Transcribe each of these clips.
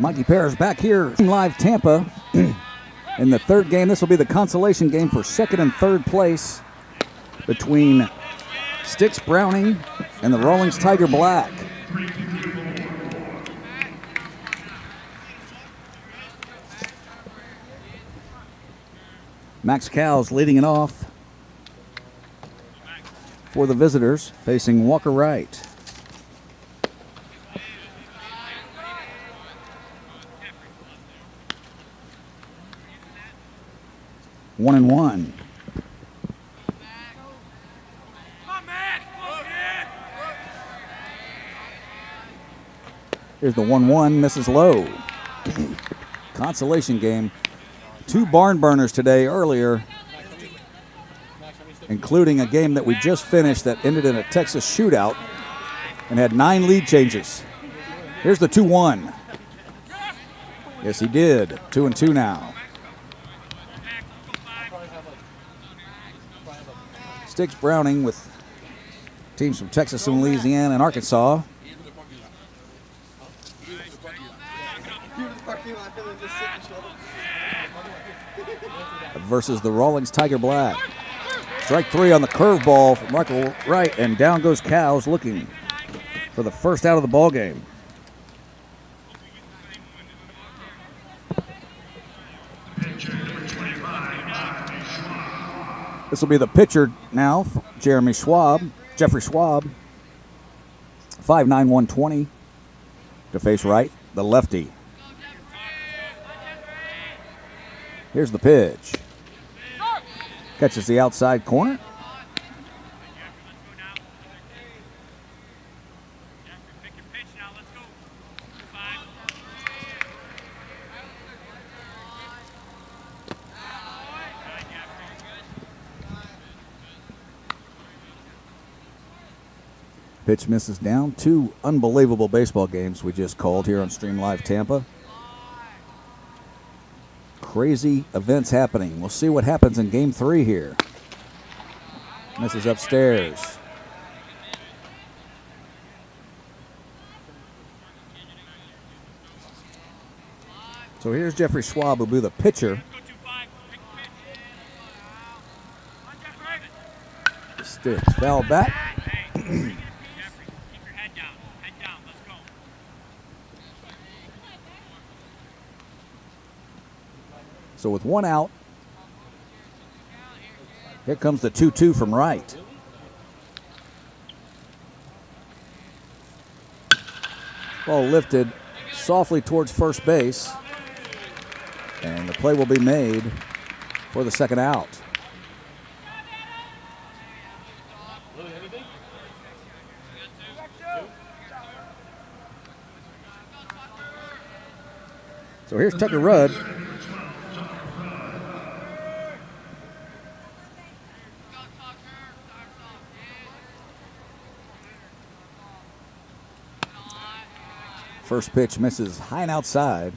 Mikey Parrish back here live Tampa in the third game. This will be the consolation game for second and third place between Styx Browning and the Rawlings Tiger Black. Max Cowles leading it off for the visitors, facing Walker Wright. One and one. Here's the 1-1, misses low. Consolation game. Two barn burners today earlier, including a game that we just finished that ended in a Texas shootout and had 9 lead changes. Here's the 2-1. Yes, he did. 2-2 now. Styx Browning with teams from Texas and Louisiana and Arkansas versus the Rawlings Tiger Black. Strike 3 on the curveball from Michael Wright, and down goes Cowles looking for the first out of the ball game. This will be the pitcher now, Jeffrey Schwab, 5'9", 120 to face Wright, the lefty. Here's the pitch. Catches the outside corner. Pitch misses down. 2 unbelievable baseball games we just called here on Stream Live Tampa. Crazy events happening. We'll see what happens in game 3 here. Misses upstairs. So here's Jeffrey Schwab, who'll be the pitcher. Styx foul back. So with 1 out, here comes the 2-2 from Wright. Ball lifted softly towards first base, and the play will be made for the second out. So here's Tucker Rudd. First pitch misses high and outside.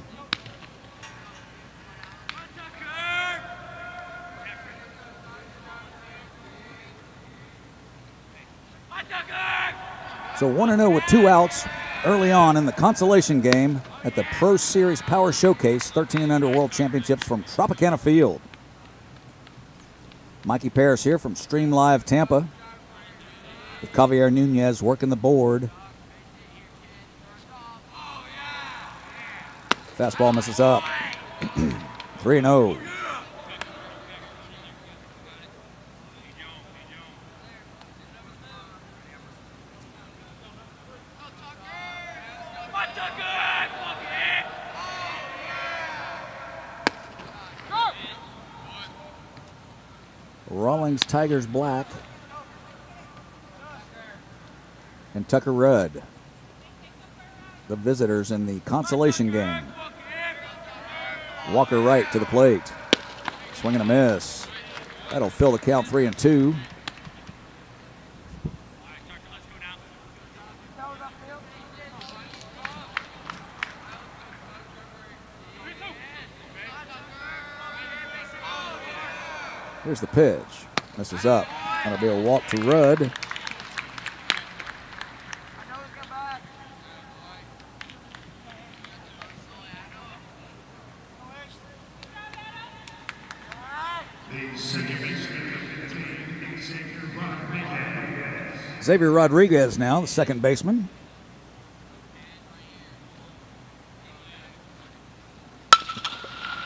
So 1-0 with 2 outs early on in the consolation game at the Pro Series Power Showcase 13 and under World Championships from Tropicana Field. Mikey Parrish here from Stream Live Tampa with Javier Nunez working the board. Fastball misses up. 3-0. Rawlings Tigers Black and Tucker Rudd, the visitors in the consolation game. Walker Wright to the plate. Swing and a miss. That'll fill the count 3-2. Here's the pitch. Misses up. That'll be a walk to Rudd. Xavier Rodriguez now, the second baseman.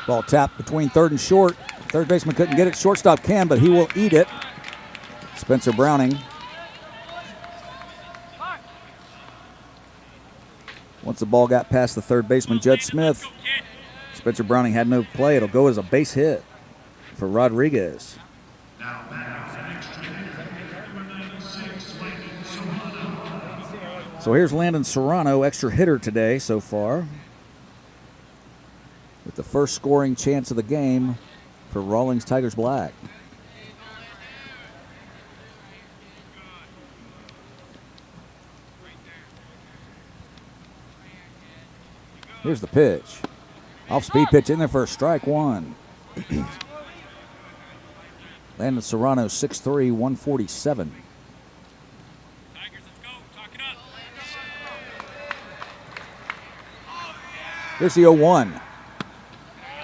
Ball tapped between third and short. Third baseman couldn't get it. Shortstop can, but he will eat it. Spencer Browning. Once the ball got past the third baseman, Judd Smith, Spencer Browning had no play. It'll go as a base hit for Rodriguez. So here's Landon Serrano, extra hitter today so far, with the first scoring chance of the game for Rawlings Tigers Black. Here's the pitch. Off-speed pitch in there for a strike one. Landon Serrano, 6'3", 147. Here's the 0-1.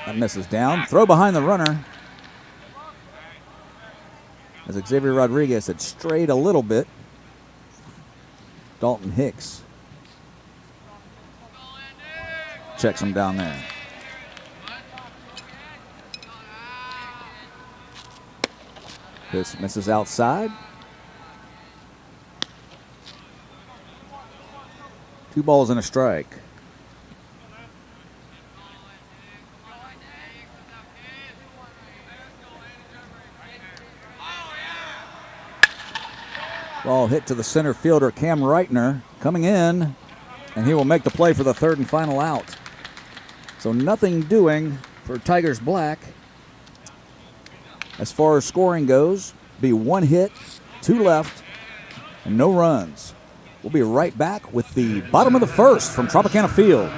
That misses down. Throw behind the runner. As Xavier Rodriguez had strayed a little bit. Dalton Hicks checks him down there. This misses outside. 2 balls and a strike. Ball hit to the center fielder, Cam Reitner, coming in, and he will make the play for the third and final out. So nothing doing for Tigers Black. As far as scoring goes, be 1 hit, 2 left, and no runs. We'll be right back with the bottom of the first from Tropicana Field.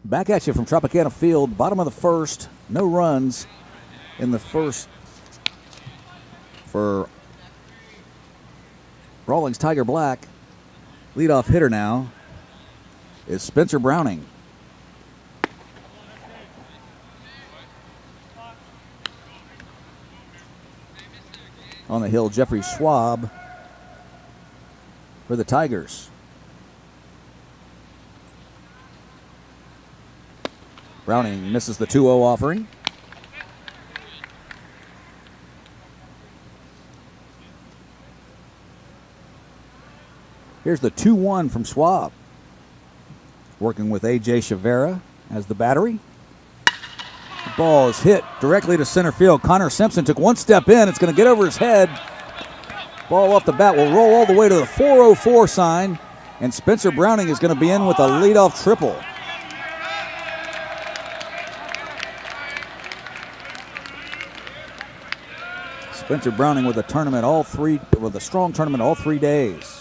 Back at you from Tropicana Field, bottom of the first, no runs in the first for Rawlings Tiger Black. Leadoff hitter now is Spencer Browning. On the hill, Jeffrey Schwab for the Tigers. Browning misses the 2-0 offering. Here's the 2-1 from Schwab. Working with A.J. Chavera as the battery. The ball is hit directly to center field. Connor Simpson took one step in. It's going to get over his head. Ball off the bat will roll all the way to the 404 sign. And Spencer Browning is going to be in with a leadoff triple. Spencer Browning with a strong tournament all 3 days.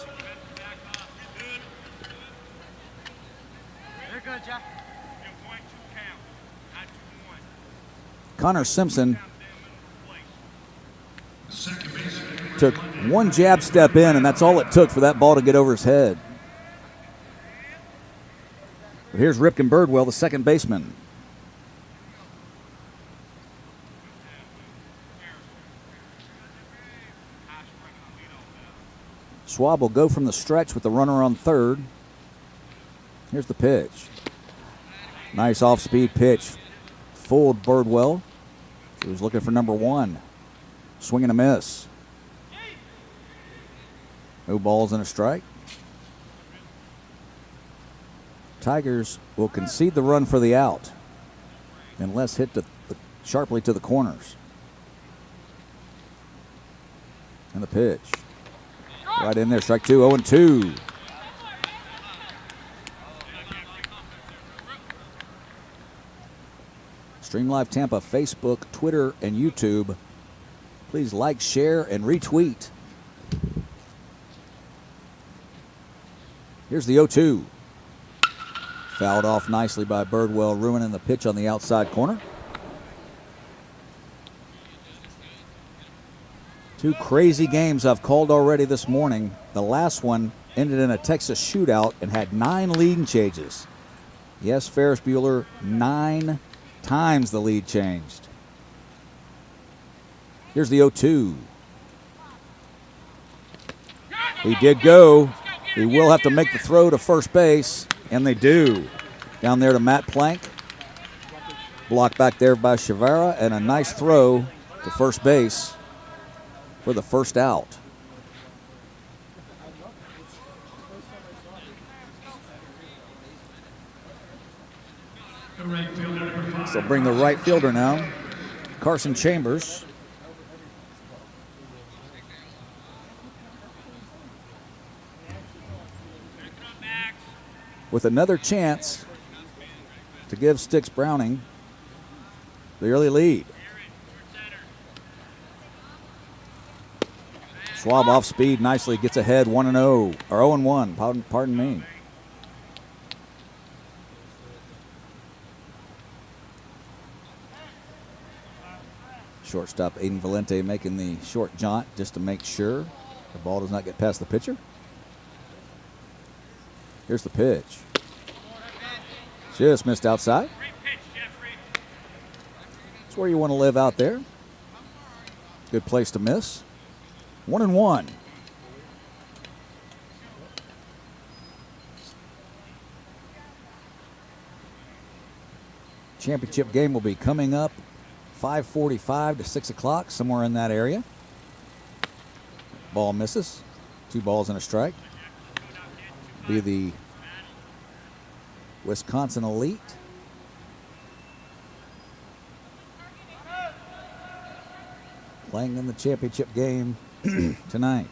Connor Simpson took one jab step in, and that's all it took for that ball to get over his head. But here's Ripken Birdwell, the second baseman. Schwab will go from the stretch with the runner on third. Here's the pitch. Nice off-speed pitch. Fooled Birdwell. He was looking for number one. Swing and a miss. No balls and a strike. Tigers will concede the run for the out unless hit sharply to the corners. And the pitch. Right in there, strike two, 0-2. Stream Live Tampa, Facebook, Twitter, and YouTube. Please like, share, and retweet. Here's the 0-2. Fouled off nicely by Birdwell, ruining the pitch on the outside corner. Two crazy games I've called already this morning. The last one ended in a Texas shootout and had 9 lead changes. Yes, Ferris Bueller, 9 times the lead changed. Here's the 0-2. He did go. He will have to make the throw to first base, and they do. Down there to Matt Plank. Blocked back there by Chavera, and a nice throw to first base for the first out. So bring the right fielder now, Carson Chambers. With another chance to give Sticks Browning the early lead. Schwab off speed nicely, gets ahead 1-0, or 0-1, pardon me. Shortstop Aiden Valente making the short jaunt just to make sure the ball does not get past the pitcher. Here's the pitch. Just missed outside. That's where you want to live out there. Good place to miss. 1-1. Championship game will be coming up 5:45 to 6 o'clock, somewhere in that area. Ball misses. 2 balls and a strike. Be the Wisconsin Elite. Playing in the championship game tonight.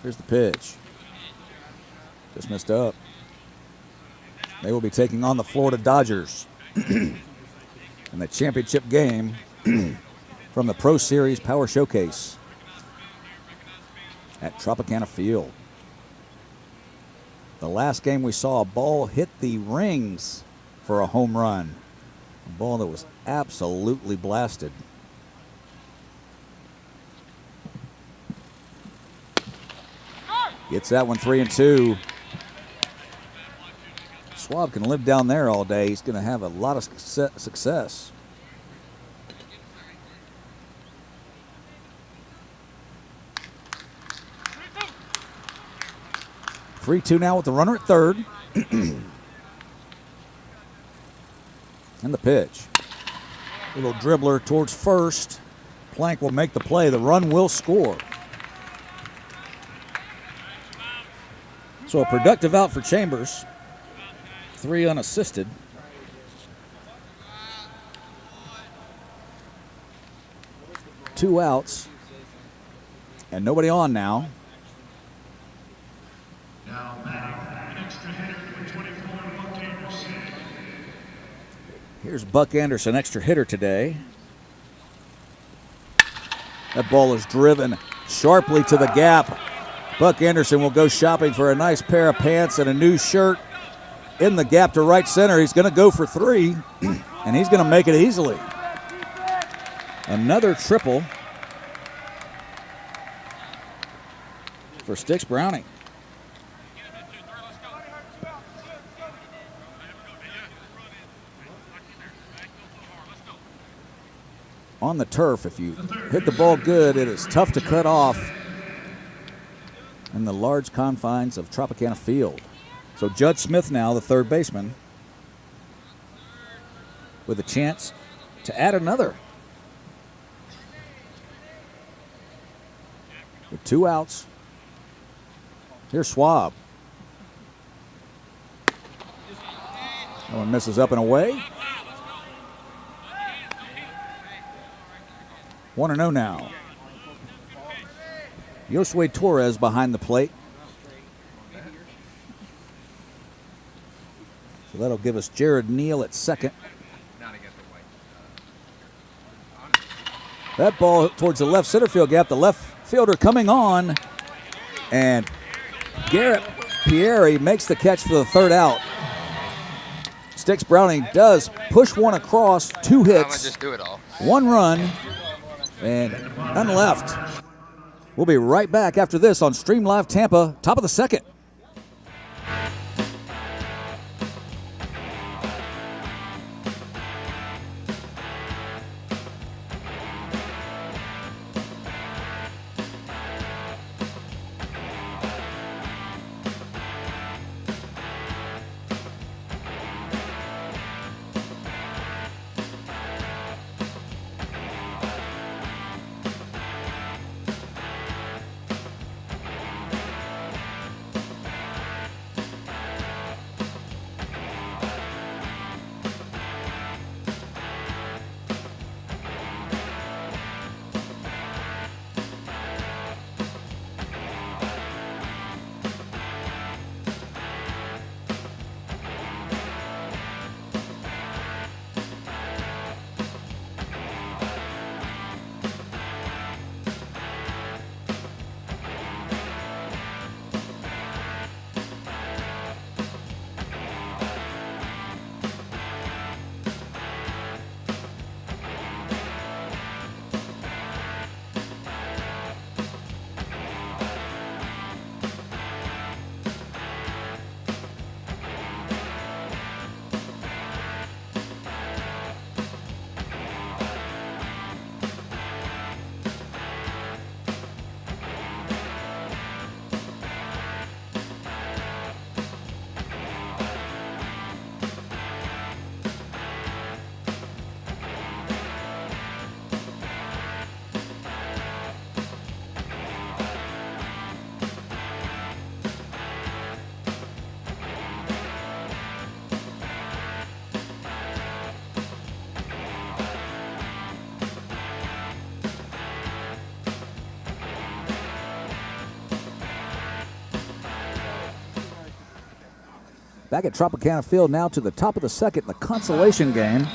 Here's the pitch. Just missed up. They will be taking on the Florida Dodgers in the championship game from the Pro Series Power Showcase at Tropicana Field. The last game we saw a ball hit the rings for a home run. A ball that was absolutely blasted. Gets that one 3-2. Schwab can live down there all day. He's going to have a lot of success. 3-2 now with the runner at third. And the pitch. Little dribbler towards first. Plank will make the play. The run will score. So a productive out for Chambers. 3 unassisted. Two outs. And nobody on now. Here's Buck Anderson, extra hitter today. That ball is driven sharply to the gap. Buck Anderson will go shopping for a nice pair of pants and a new shirt in the gap to right center. He's going to go for 3, and he's going to make it easily. Another triple for Sticks Browning. On the turf, if you hit the ball good, it is tough to cut off in the large confines of Tropicana Field. So Judd Smith now, the third baseman, with a chance to add another. With 2 outs. Here's Schwab. That one misses up and away. 1-0 now. Josue Torres behind the plate. So that'll give us Jared Neal at second. That ball towards the left center field gap. The left fielder coming on. And Garrett Pieri makes the catch for the third out. Sticks Browning does push one across, 2 hits, just do it all. 1 run, and none left. We'll be right back after this on Stream Live Tampa, top of the second. Back at Tropicana Field now to the top of the second, the consolation game.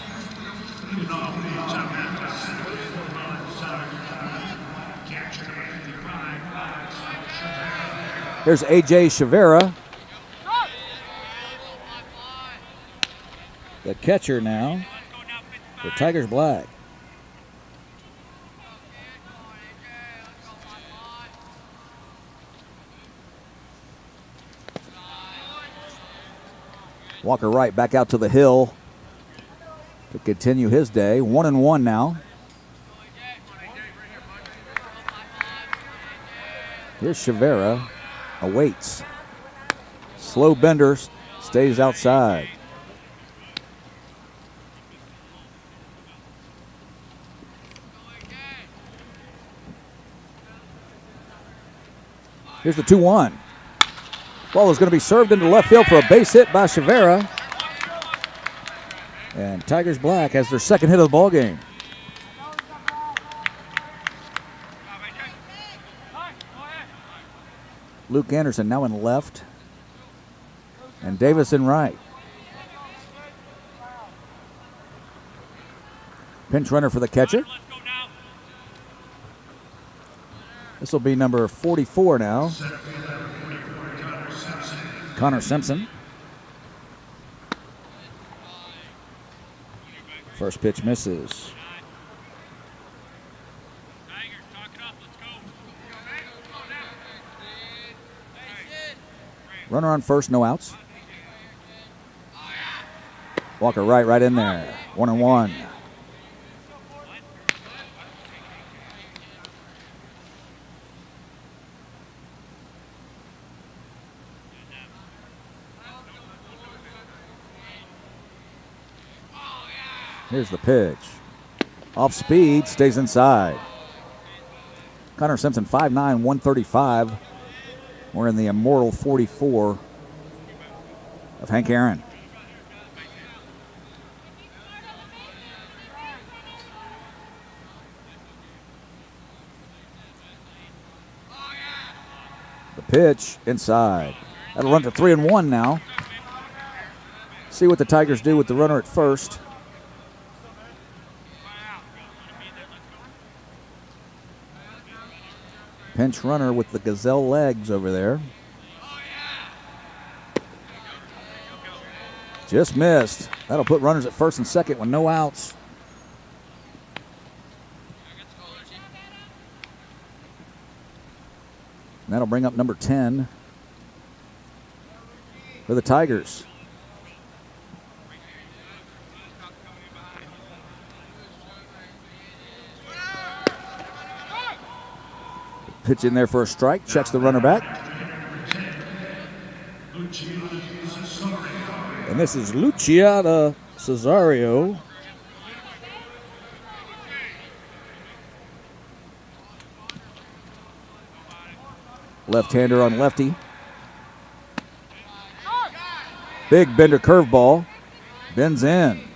There's A.J. Chavera, the catcher now for Tigers Black. Walker Wright back out to the hill to continue his day. 1-1 now. Here's Chavera. Awaits. Slow bender. Stays outside. Here's the 2-1. Ball is going to be served into left field for a base hit by Chavera. And Tigers Black has their second hit of the ball game. Luke Anderson now in left. And Davis in right. Pinch runner for the catcher. This will be number 44 now. Connor Simpson. First pitch misses. Runner on first, no outs. Walker right in there. 1-1. Here's the pitch. Off speed, stays inside. Connor Simpson, 5'9", 135. We're in the immortal 44 of Hank Aaron. The pitch inside. That'll run to 3-1 now. See what the Tigers do with the runner at first. Pinch runner with the gazelle legs over there. Just missed. That'll put runners at first and second with no outs. And that'll bring up number 10 for the Tigers. Pitch in there for a strike. Checks the runner back. And this is Luciana Cesario. Left-hander on lefty. Big bender curveball. Bends in.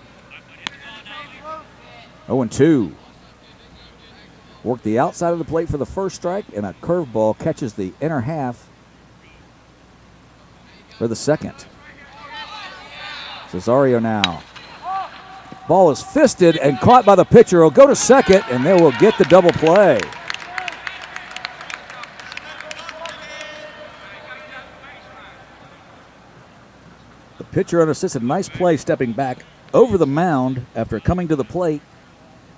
0-2. Worked the outside of the plate for the first strike, and a curveball catches the inner half for the second. Cesario now. Ball is fisted and caught by the pitcher. Will go to second, and they will get the double play. The pitcher unassisted. Nice play stepping back over the mound after coming to the plate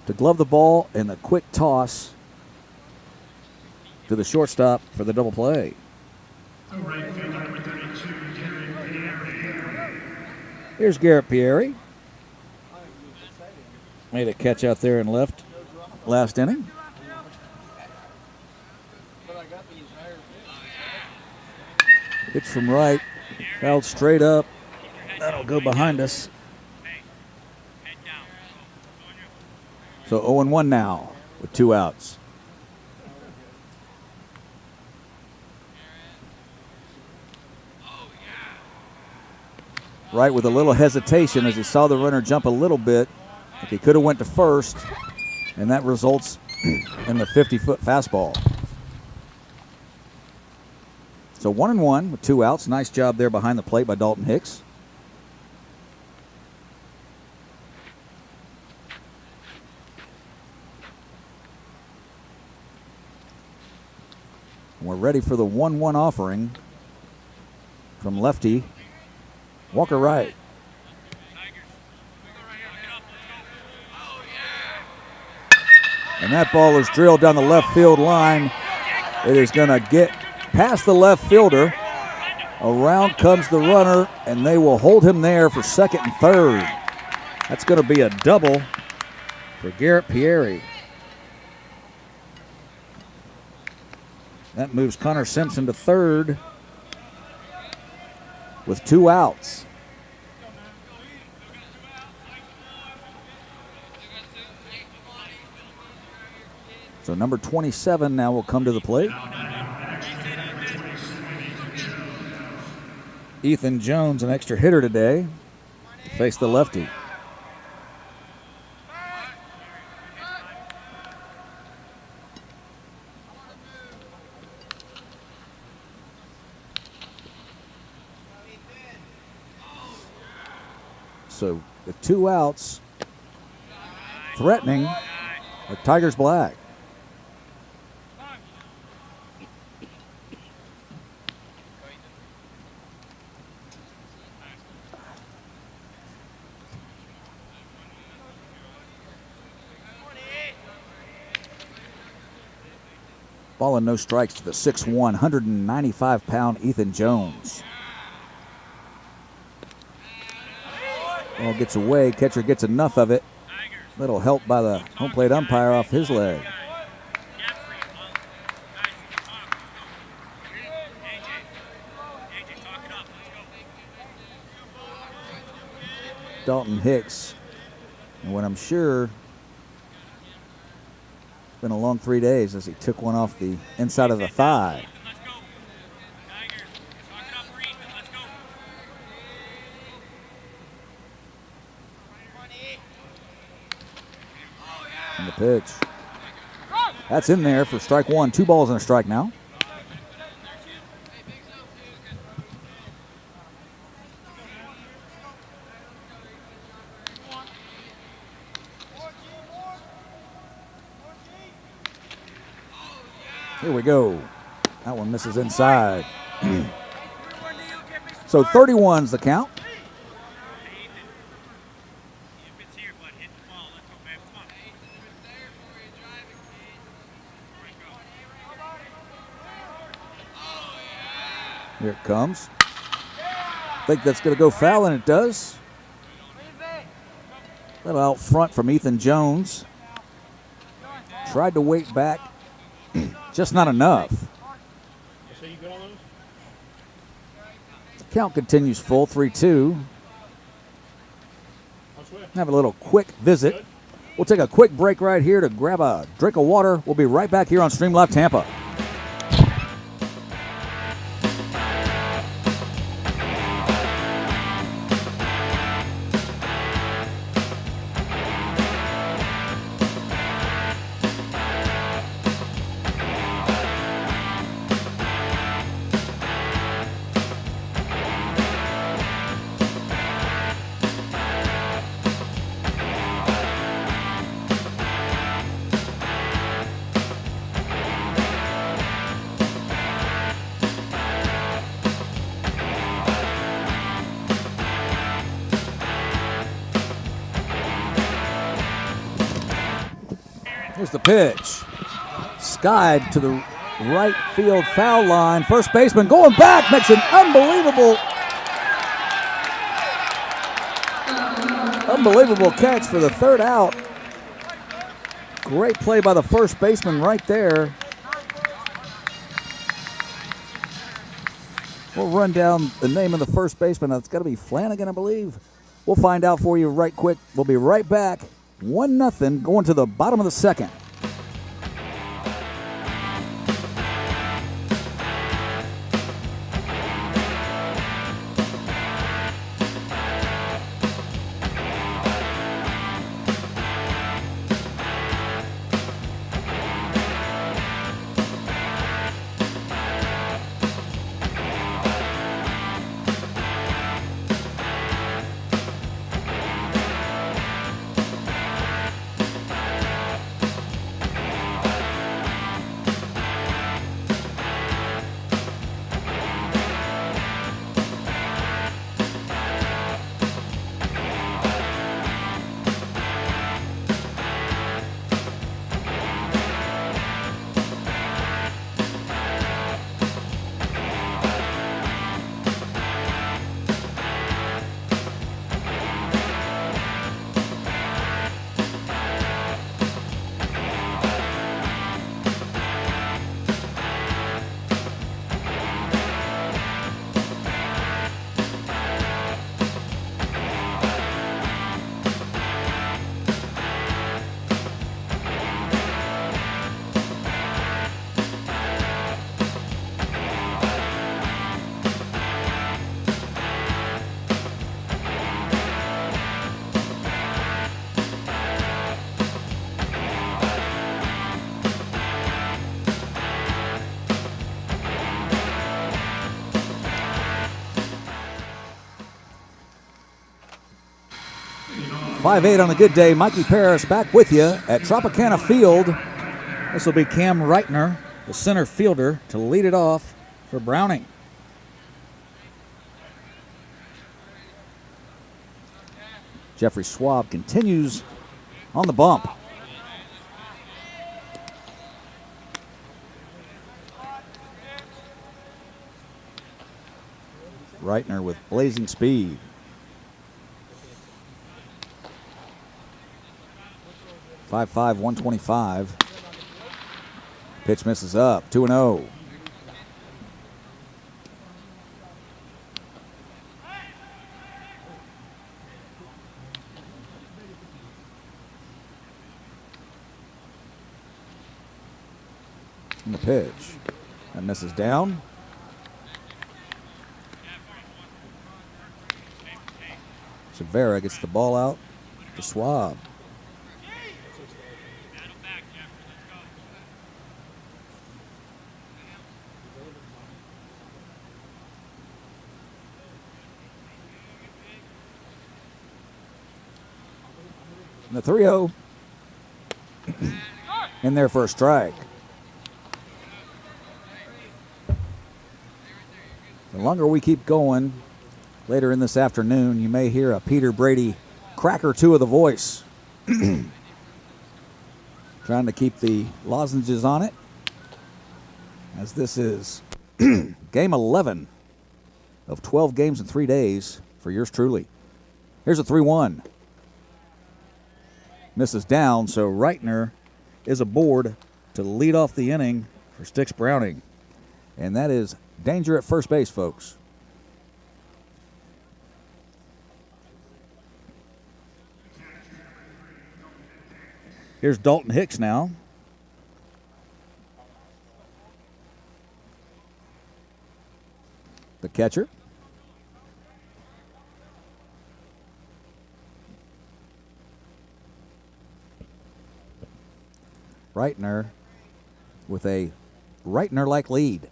to glove the ball, and the quick toss to the shortstop for the double play. Here's Garrett Pieri. Made a catch out there and left last inning. Pitch from right, fouled straight up. That'll go behind us. So 0-1 now with 2 outs. Right with a little hesitation as he saw the runner jump a little bit. If he could have went to first, and that results in the 50-foot fastball. So 1-1 with 2 outs. Nice job there behind the plate by Dalton Hicks. We're ready for the 1-1 offering from lefty Walker Wright. And that ball is drilled down the left field line. It is going to get past the left fielder Around comes the runner, and they will hold him there for second and third. That's going to be a double for Garrett Pieri. That moves Connor Simpson to third with 2 outs. So number 27 now will come to the plate. Ethan Jones, an extra hitter today, to face the lefty. So the 2 outs, threatening the Tigers black. Ball and no strikes to the 6'1", 195-pound Ethan Jones. Ball gets away. Catcher gets enough of it. Little help by the home plate umpire off his leg. Dalton Hicks. And what I'm sure, it's been a long 3 days as he took one off the inside of the thigh. And the pitch. That's in there for strike 1. 2 balls and a strike now. Here we go. That one misses inside. So 31's the count. Here it comes. I think that's going to go foul, and it does. A little out front from Ethan Jones. Tried to wait back. Just not enough. The count continues full, 3-2. Have a little quick visit. We'll take a quick break right here to grab a drink of water. We'll be right back here on Stream Live Tampa. Here's the pitch. Skied to the right field foul line. First baseman going back makes an unbelievable catch for the third out. Great play by the first baseman right there. We'll run down the name of the first baseman. It's got to be Flanagan, I believe. We'll find out for you right quick. We'll be right back. 1-0 going to the bottom of the second. 5'8" on a good day. Mikey Paris back with you at Tropicana Field. This will be Cam Reitner, the center fielder, to lead it off for Browning. Jeffrey Schwab continues on the bump. Reitner with blazing speed. .55, 125. Pitch misses up, 2-0. And the pitch. That misses down. Severa gets the ball out to Schwab. And the 3-0 in there for a strike. The longer we keep going, later in this afternoon, you may hear a Peter Brady crack or two of the voice. Trying to keep the lozenges on it, as this is game 11 of 12 games in 3 days for yours truly. Here's a 3-1. Misses down, so Reitner is aboard to lead off the inning for Sticks Browning. And that is danger at first base, folks. Here's Dalton Hicks now. The catcher. Reitner with a Reitner-like lead.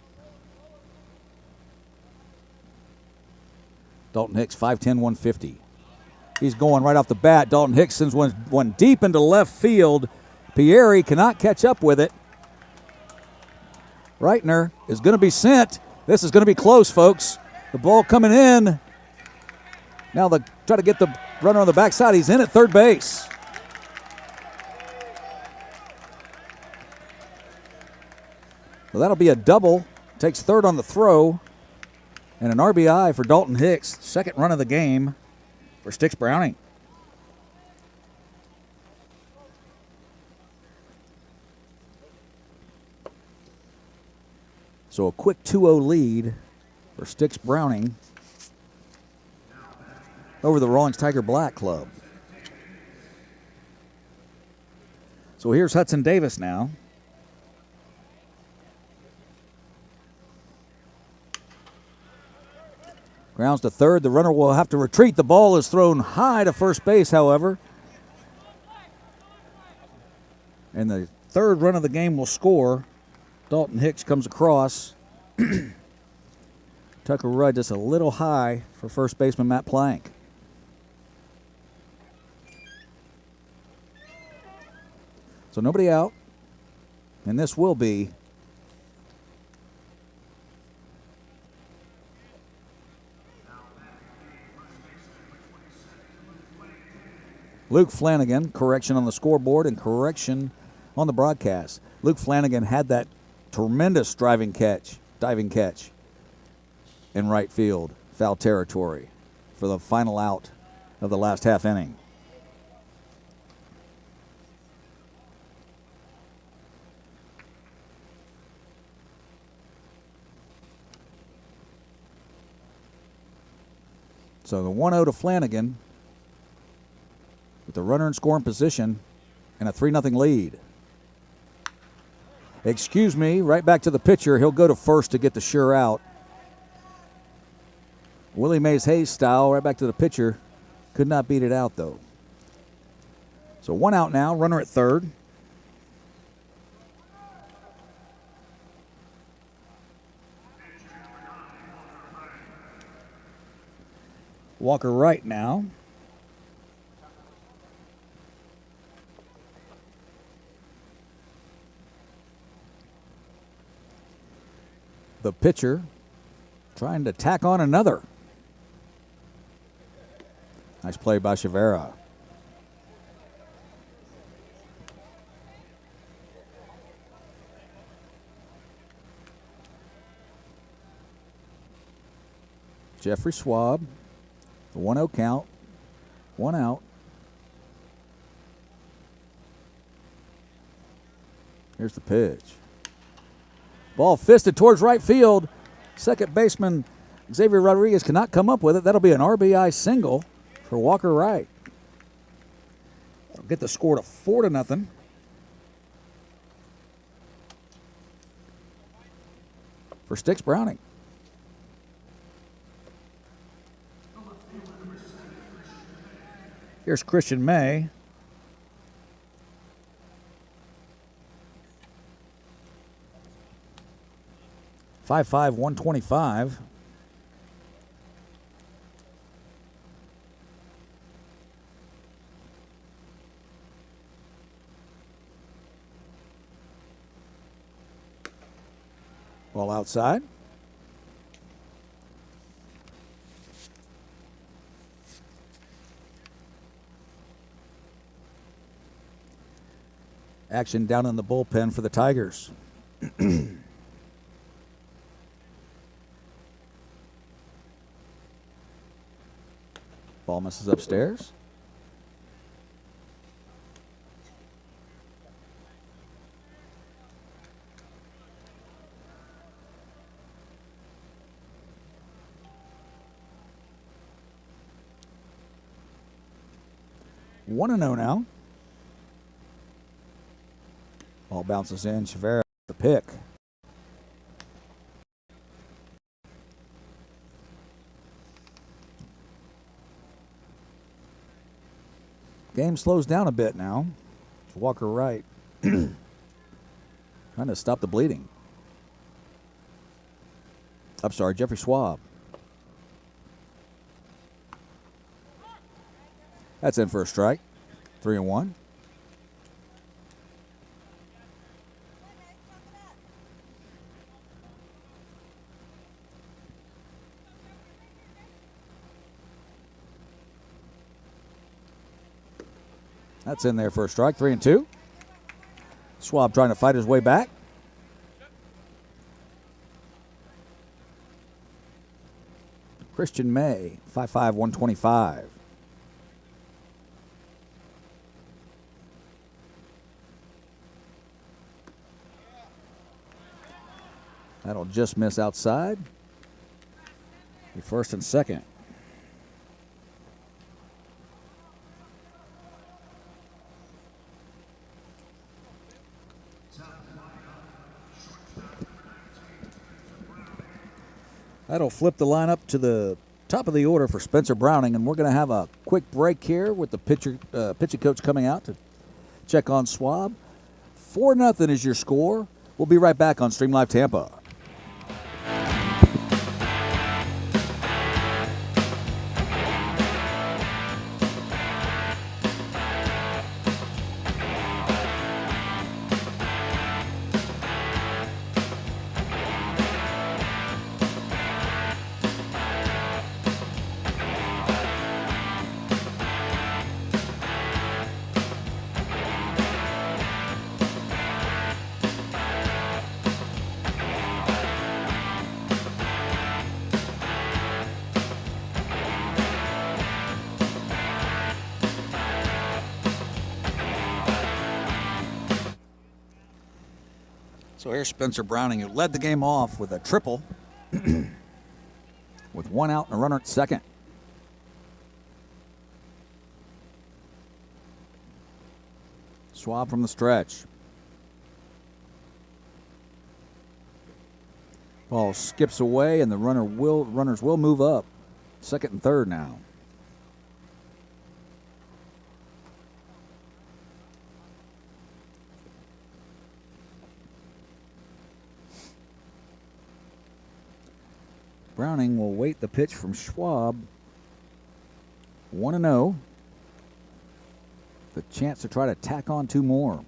Dalton Hicks, 5'10", 150. He's going right off the bat. Dalton Hicks sends one deep into left field. Pieri cannot catch up with it. Reitner is going to be sent. This is going to be close, folks. The ball coming in. Now they try to get the runner on the backside. He's in at third base. So that'll be a double. Takes third on the throw. And an RBI for Dalton Hicks. Second run of the game for Sticks Browning. So a quick 2-0 lead for Sticks Browning over the Rawlings Tiger Black Club. So here's Hudson Davis now. Grounds to third. The runner will have to retreat. The ball is thrown high to first base, however. And the third run of the game will score. Dalton Hicks comes across. Tucker Rudd just a little high for first baseman Matt Plank. So nobody out. And this will be Luke Flanagan. Correction on the scoreboard and correction on the broadcast. Luke Flanagan had that tremendous diving catch in right field, foul territory, for the final out of the last half inning. So the 1-0 to Flanagan with the runner in scoring position and a 3-0 lead. Excuse me, right back to the pitcher. He'll go to first to get the sure out. Willie Mays Hayes style, right back to the pitcher. Could not beat it out, though. So one out now, runner at third. Walker right now. The pitcher trying to tack on another. Nice play by Chavera. Jeffrey Schwab, the 1-0 count, 1 out. Here's the pitch. Ball fisted towards right field. Second baseman Xavier Rodriguez cannot come up with it. That'll be an RBI single for Walker Wright. That'll get the score to 4-0. For Sticks Browning. Here's Christian May. .55, 125. Ball outside. Action down in the bullpen for the Tigers. Ball misses upstairs. One and 0 now. Ball bounces in. Chavera the pick. Game slows down a bit now. It's Walker Wright trying to stop the bleeding. I'm sorry, Jeffrey Schwab. That's in for a strike. 3-1. That's in there for a strike. 3-2. Schwab trying to fight his way back. Christian May, 5'5", 125. That'll just miss outside. Be first and second. That'll flip the lineup to the top of the order for Spencer Browning, and we're going to have a quick break here with the pitching coach coming out to check on Schwab. 4-0 is your score. We'll be right back on Stream Live Tampa. So here's Spencer Browning, who led the game off with a triple with 1 out and a runner at second. Schwab from the stretch. Ball skips away, and the runners will move up. Second and third now. Browning will wait the pitch from Schwab. 1-0. The chance to try to tack on 2 more.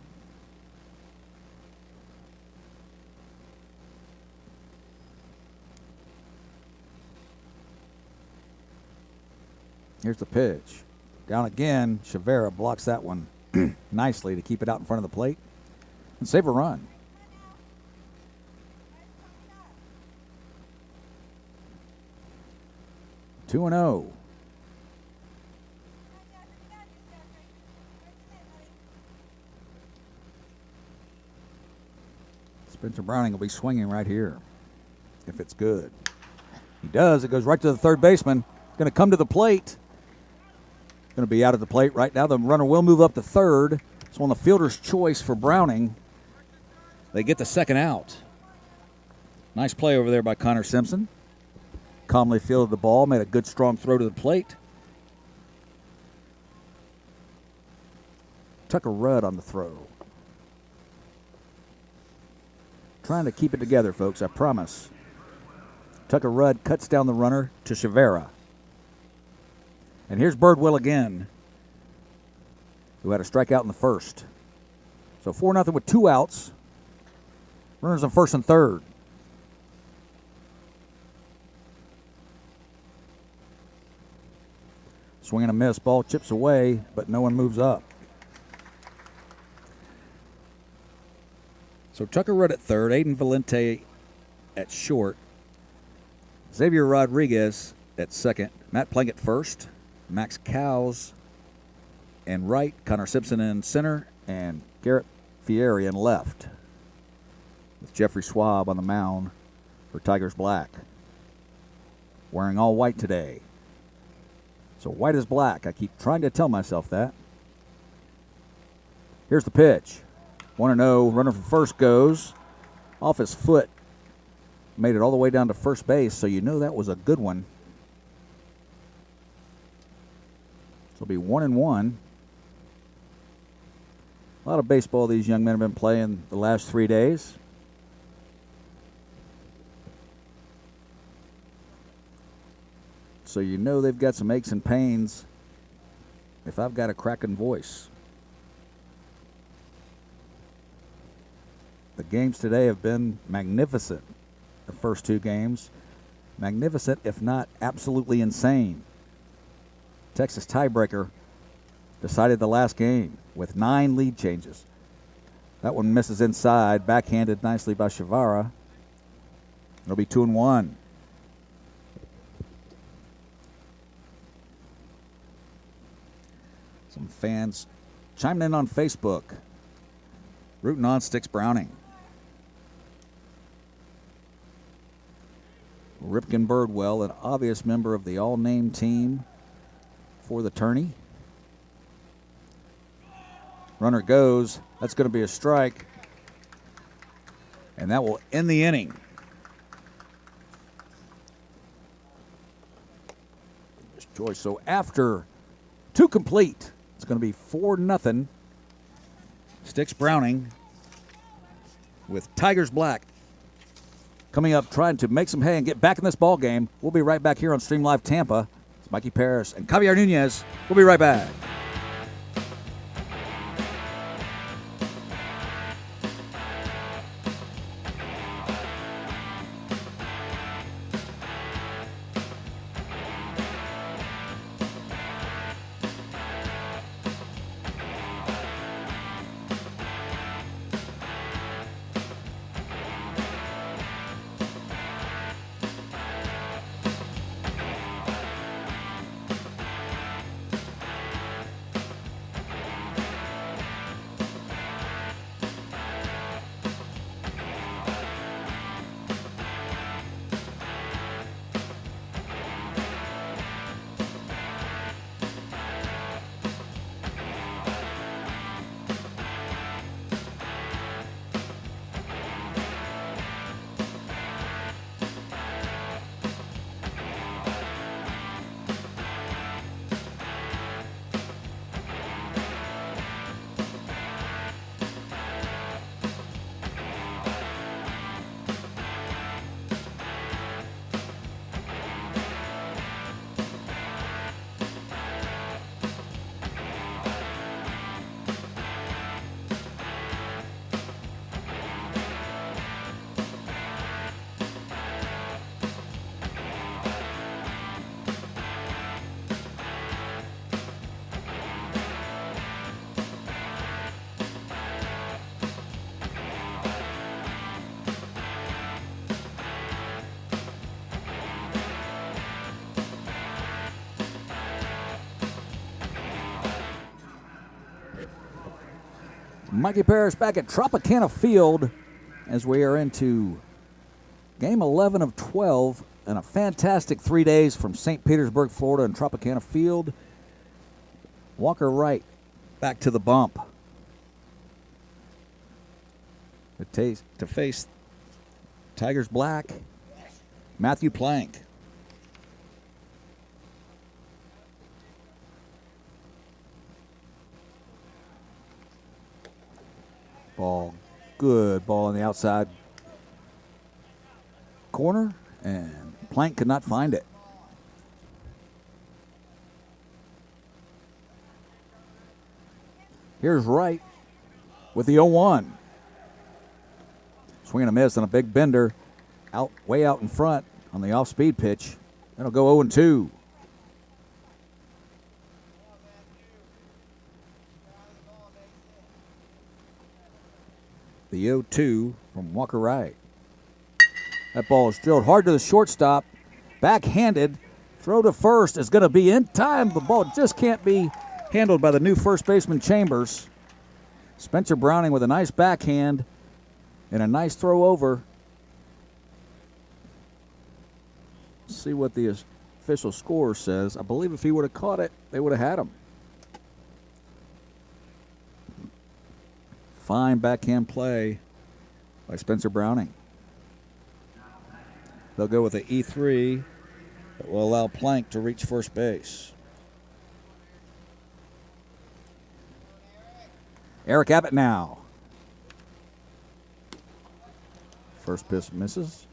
Here's the pitch. Down again. Chavera blocks that one nicely to keep it out in front of the plate and save a run. Two and 0. Spencer Browning will be swinging right here if it's good. He does. It goes right to the third baseman. Going to come to the plate. Going to be out at the plate right now. The runner will move up to third. It's on the fielder's choice for Browning. They get the second out. Nice play over there by Connor Simpson. Calmly fielded the ball, made a good strong throw to the plate. Tucker Rudd on the throw. Trying to keep it together, folks, I promise. Tucker Rudd cuts down the runner to Chavera. And here's Birdwell again, who had a strikeout in the first. So 4-0 with 2 outs. Runners on first and third. Swing and a miss. Ball chips away, but no one moves up. So Tucker Rudd at third, Aiden Valente at short, Xavier Rodriguez at second, Matt Plank at first, Max Cowes in right, Connor Simpson in center, and Garrett Fieri in left, with Jeffrey Schwab on the mound for Tigers Black. Wearing all white today. So white is black. I keep trying to tell myself that. Here's the pitch. 1-0. Runner from first goes off his foot. Made it all the way down to first base, so you know that was a good one. So it'll be 1-1. A lot of baseball these young men have been playing the last 3 days. So you know they've got some aches and pains if I've got a cracking voice. The games today have been magnificent. The first 2 games. Magnificent, if not absolutely insane. Texas tiebreaker decided the last game with 9 lead changes. That one misses inside, backhanded nicely by Chavara. It'll be 2-1. Some fans chiming in on Facebook, rooting on Sticks Browning. Ripken Birdwell, an obvious member of the all-name team for the tourney. Runner goes. That's going to be a strike. And that will end the inning. Joyce. So after 2 complete, it's going to be 4-0. Sticks Browning with Tigers Black coming up, trying to make some hay and get back in this ball game. We'll be right back here on Stream Live Tampa. It's Mikey Paris and Javier Nunez. We'll be right back. Mikey Parrish back at Tropicana Field as we are into game 11 of 12 and a fantastic 3 days from St. Petersburg, Florida and Tropicana Field. Walker Wright back to the bump to face Tigers Black, Matthew Plank. Ball, good ball on the outside corner, and Plank could not find it. Here's Wright with the 0-1. Swing and a miss on a big bender, way out in front on the off-speed pitch. That'll go 0-2. The 0-2 from Walker Wright. That ball is drilled hard to the shortstop. Backhanded. Throw to first is going to be in time. The ball just can't be handled by the new first baseman Chambers. Spencer Browning with a nice backhand and a nice throw over. Let's see what the official score says. I believe if he would have caught it, they would have had him. Fine backhand play by Spencer Browning. They'll go with the E3 that will allow Plank to reach first base. Eric Abbott now. First pitch misses.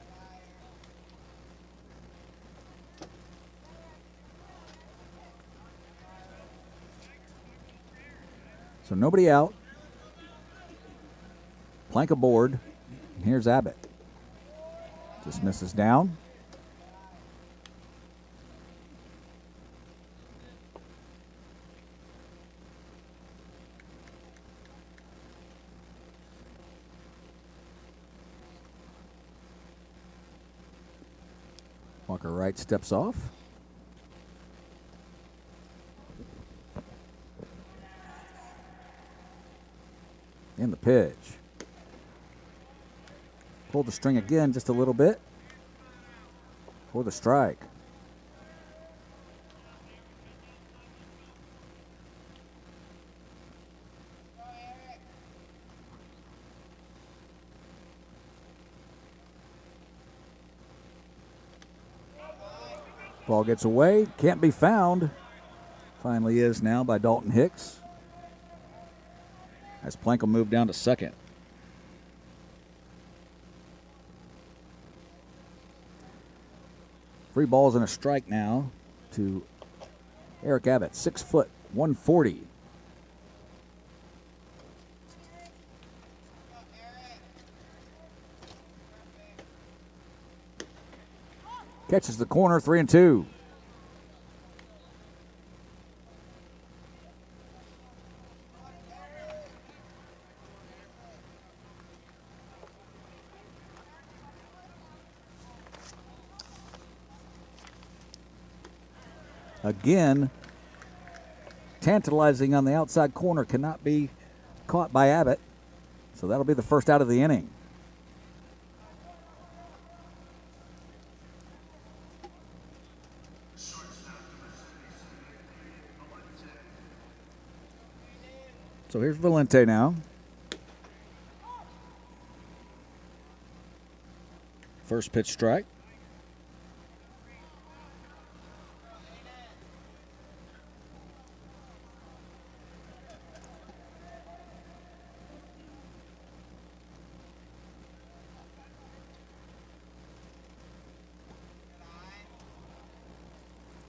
So nobody out. Plank aboard. And here's Abbott. Just misses down. Walker Wright steps off. In the pitch. Pulled the string again just a little bit for the strike. Ball gets away, can't be found. Finally is now by Dalton Hicks. As Plank will move down to second. Three balls and a strike now to Eric Abbott, 6 foot, 140. Catches the corner, 3-2. Again, tantalizing on the outside corner, cannot be caught by Abbott. So that'll be the first out of the inning. So here's Valente now. First pitch strike.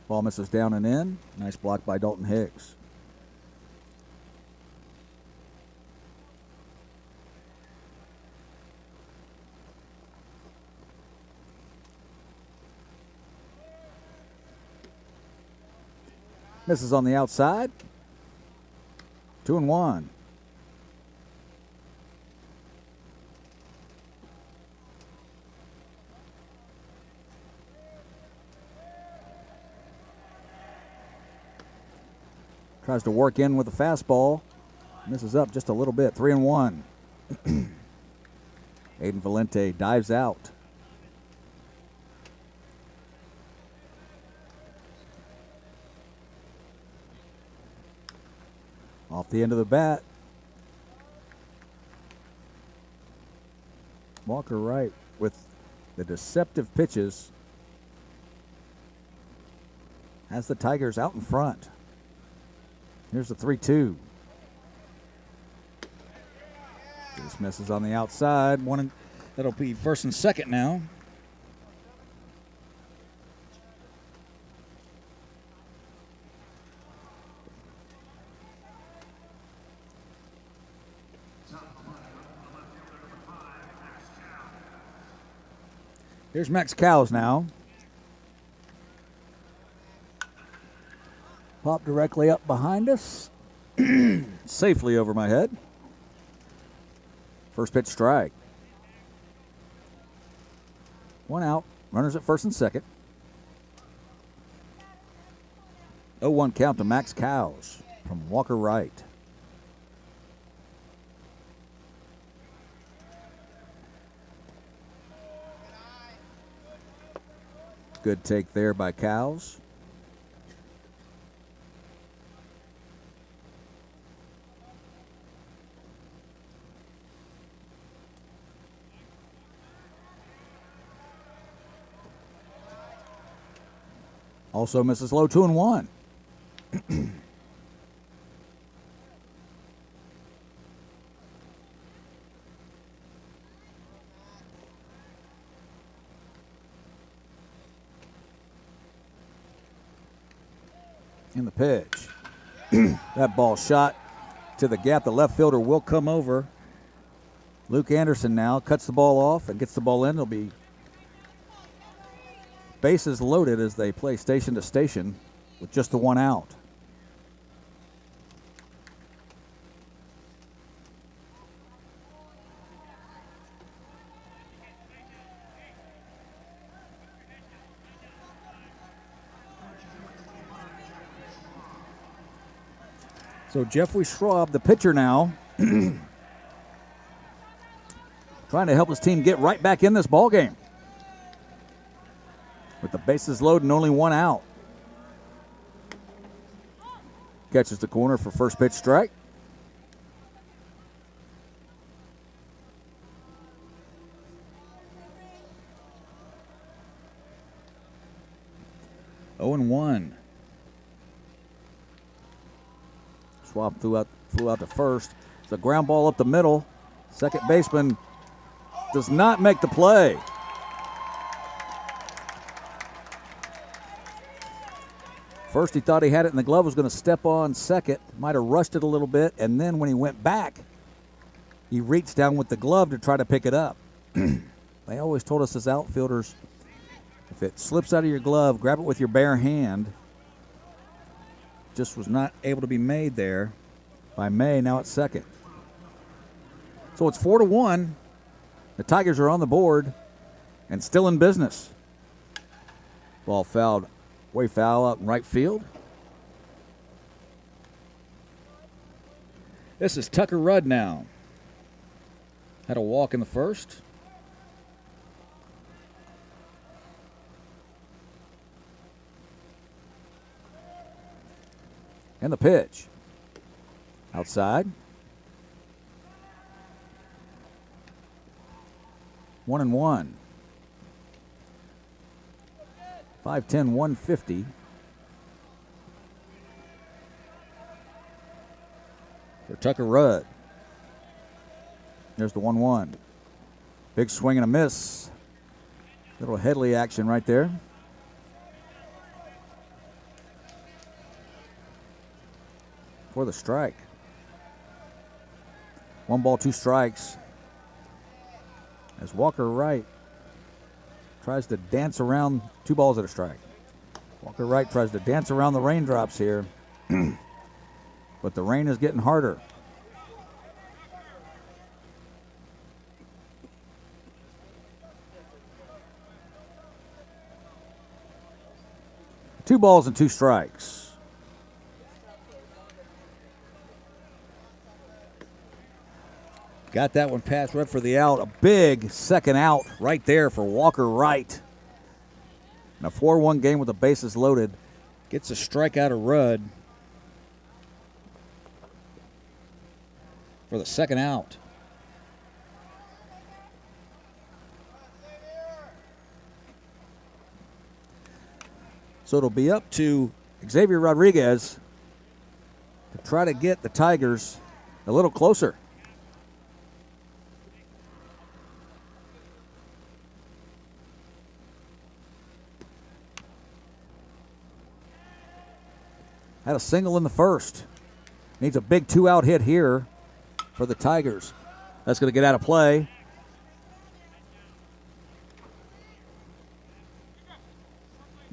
Ball misses down and in. Nice block by Dalton Hicks. Misses on the outside. 2-1. Tries to work in with the fastball. Misses up just a little bit. 3-1. Aiden Valente dives out. Off the end of the bat. Walker Wright with the deceptive pitches has the Tigers out in front. Here's the 3-2. This misses on the outside. That'll be first and second now. Here's Max Cows now. Pop directly up behind us. Safely over my head. First pitch strike. 1 out. Runners at first and second. 0-1 count to Max Cows from Walker Wright. Good take there by Cows. Also misses low. 2-1. In the pitch. That ball shot to the gap. The left fielder will come over. Luke Anderson now cuts the ball off and gets the ball in. It'll be bases loaded as they play station to station with just the 1 out. So Jeffrey Schwab, the pitcher now, trying to help his team get right back in this ball game. With the bases loaded and only 1 out. Catches the corner for first pitch strike. Oh and 1. Schwab flew out to first. It's a ground ball up the middle. Second baseman does not make the play. First he thought he had it in the glove, was going to step on second, might have rushed it a little bit, and then when he went back, he reached down with the glove to try to pick it up. They always told us as outfielders, if it slips out of your glove, grab it with your bare hand. Just was not able to be made there by May, now at second. So it's 4-1. The Tigers are on the board and still in business. Ball fouled. Way foul out in right field. This is Tucker Rudd now. Had a walk in the first. And the pitch. Outside. 1-1. 5'10", 150. For Tucker Rudd. There's the 1-1. Big swing and a miss. Little Headley action right there. For the strike. 1 ball, 2 strikes. As Walker Wright tries to dance around 2 balls at a strike. Walker Wright tries to dance around the raindrops here. But the rain is getting harder. Two balls and 2 strikes. Got that one passed right for the out. A big second out right there for Walker Wright. In a 4-1 game with the bases loaded. Gets a strikeout of Rudd for the second out. So it'll be up to Xavier Rodriguez to try to get the Tigers a little closer. Had a single in the first. Needs a big 2-out hit here for the Tigers. That's going to get out of play.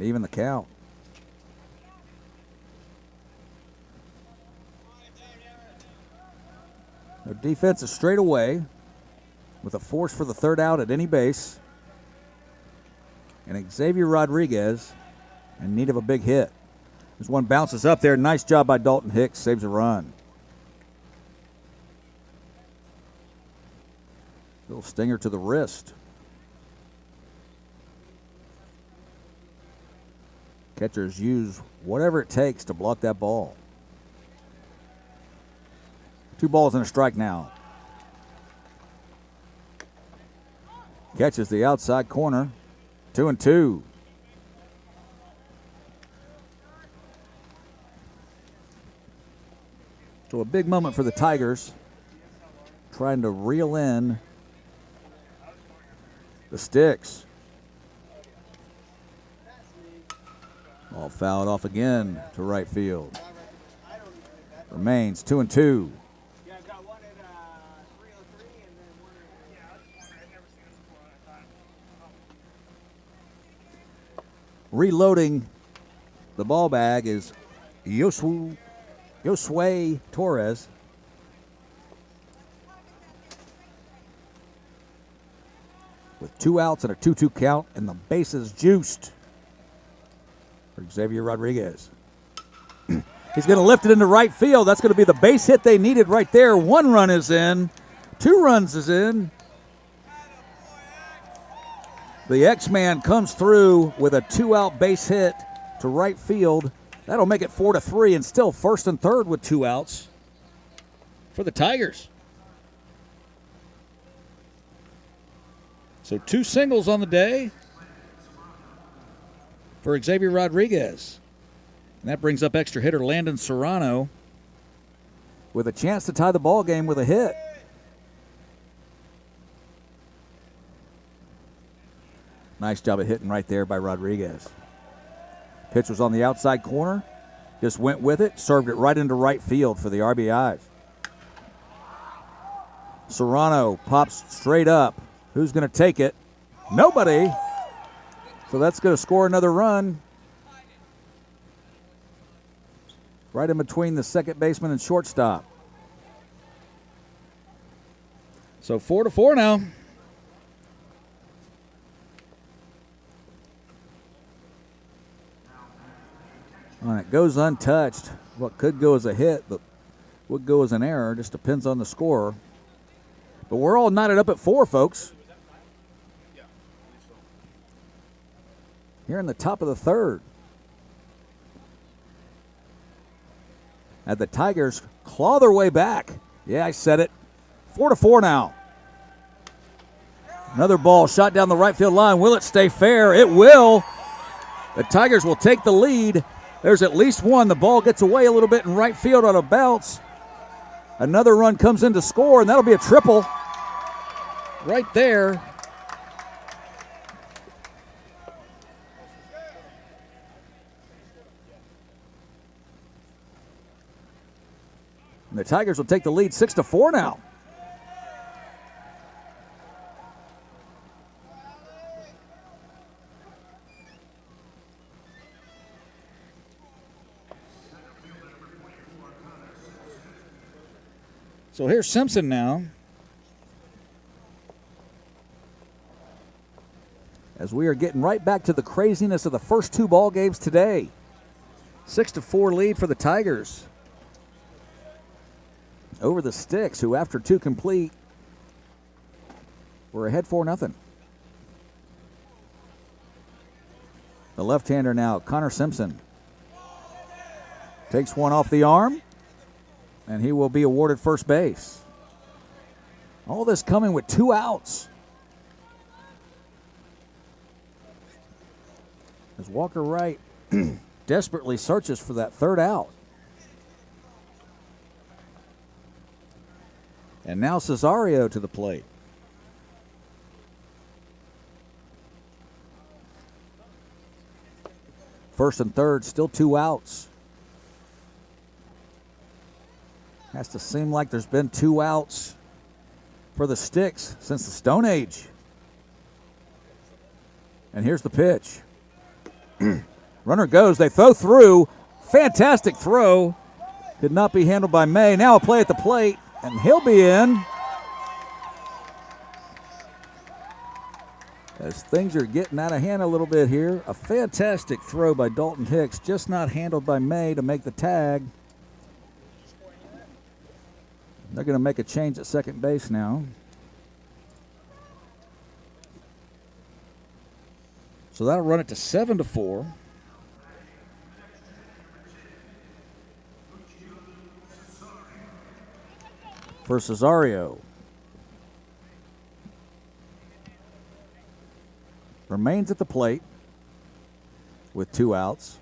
Even the count. Their defense is straight away with a force for the third out at any base. And Xavier Rodriguez in need of a big hit. This one bounces up there. Nice job by Dalton Hicks. Saves a run. Little stinger to the wrist. Catchers use whatever it takes to block that ball. 2 balls and a strike now. Catches the outside corner. 2-2. So a big moment for the Tigers. Trying to reel in the Sticks. Ball fouled off again to right field. Remains 2-2. Reloading the ball bag is Josue Torres. With 2 outs and a 2-2 count and the bases juiced for Xavier Rodriguez. He's going to lift it into right field. That's going to be the base hit they needed right there. 1 run is in. 2 runs is in. The X-Man comes through with a 2-out base hit to right field. That'll make it 4-3 and still first and third with 2 outs for the Tigers. So 2 singles on the day for Xavier Rodriguez. And that brings up extra hitter Landon Serrano with a chance to tie the ball game with a hit. Nice job of hitting right there by Rodriguez. Pitch was on the outside corner. Just went with it. Served it right into right field for the RBIs. Serrano pops straight up. Who's going to take it? Nobody. So that's going to score another run. Right in between the second baseman and shortstop. So 4-4 now. All right, goes untouched. What could go as a hit, but would go as an error. Just depends on the scorer. But we're all knotted up at 4, folks. Here in the top of the third. And the Tigers claw their way back. Yeah, I said it. 4-4 now. Another ball shot down the right field line. Will it stay fair? It will. The Tigers will take the lead. There's at least one. The ball gets away a little bit in right field on a bounce. Another run comes in to score, and that'll be a triple right there. And the Tigers will take the lead 6-4 now. So here's Simpson now. As we are getting right back to the craziness of the first 2 ball games today. 6-4 lead for the Tigers over the Sticks, who after 2 complete We're ahead 4-0. The left-hander now, Connor Simpson, takes one off the arm, and he will be awarded first base. All this coming with 2 outs. As Walker Wright desperately searches for that 3rd out. And now Cesario to the plate. First and third, still 2 outs. Has to seem like there's been 2 outs for the Sticks since the Stone Age. And here's the pitch. Runner goes, they throw through. Fantastic throw. Could not be handled by May. Now a play at the plate, and he'll be in. As things are getting out of hand a little bit here. A fantastic throw by Dalton Hicks, just not handled by May to make the tag. They're going to make a change at second base now. So that'll run it to 7-4. For Cesario. Remains at the plate with 2 outs.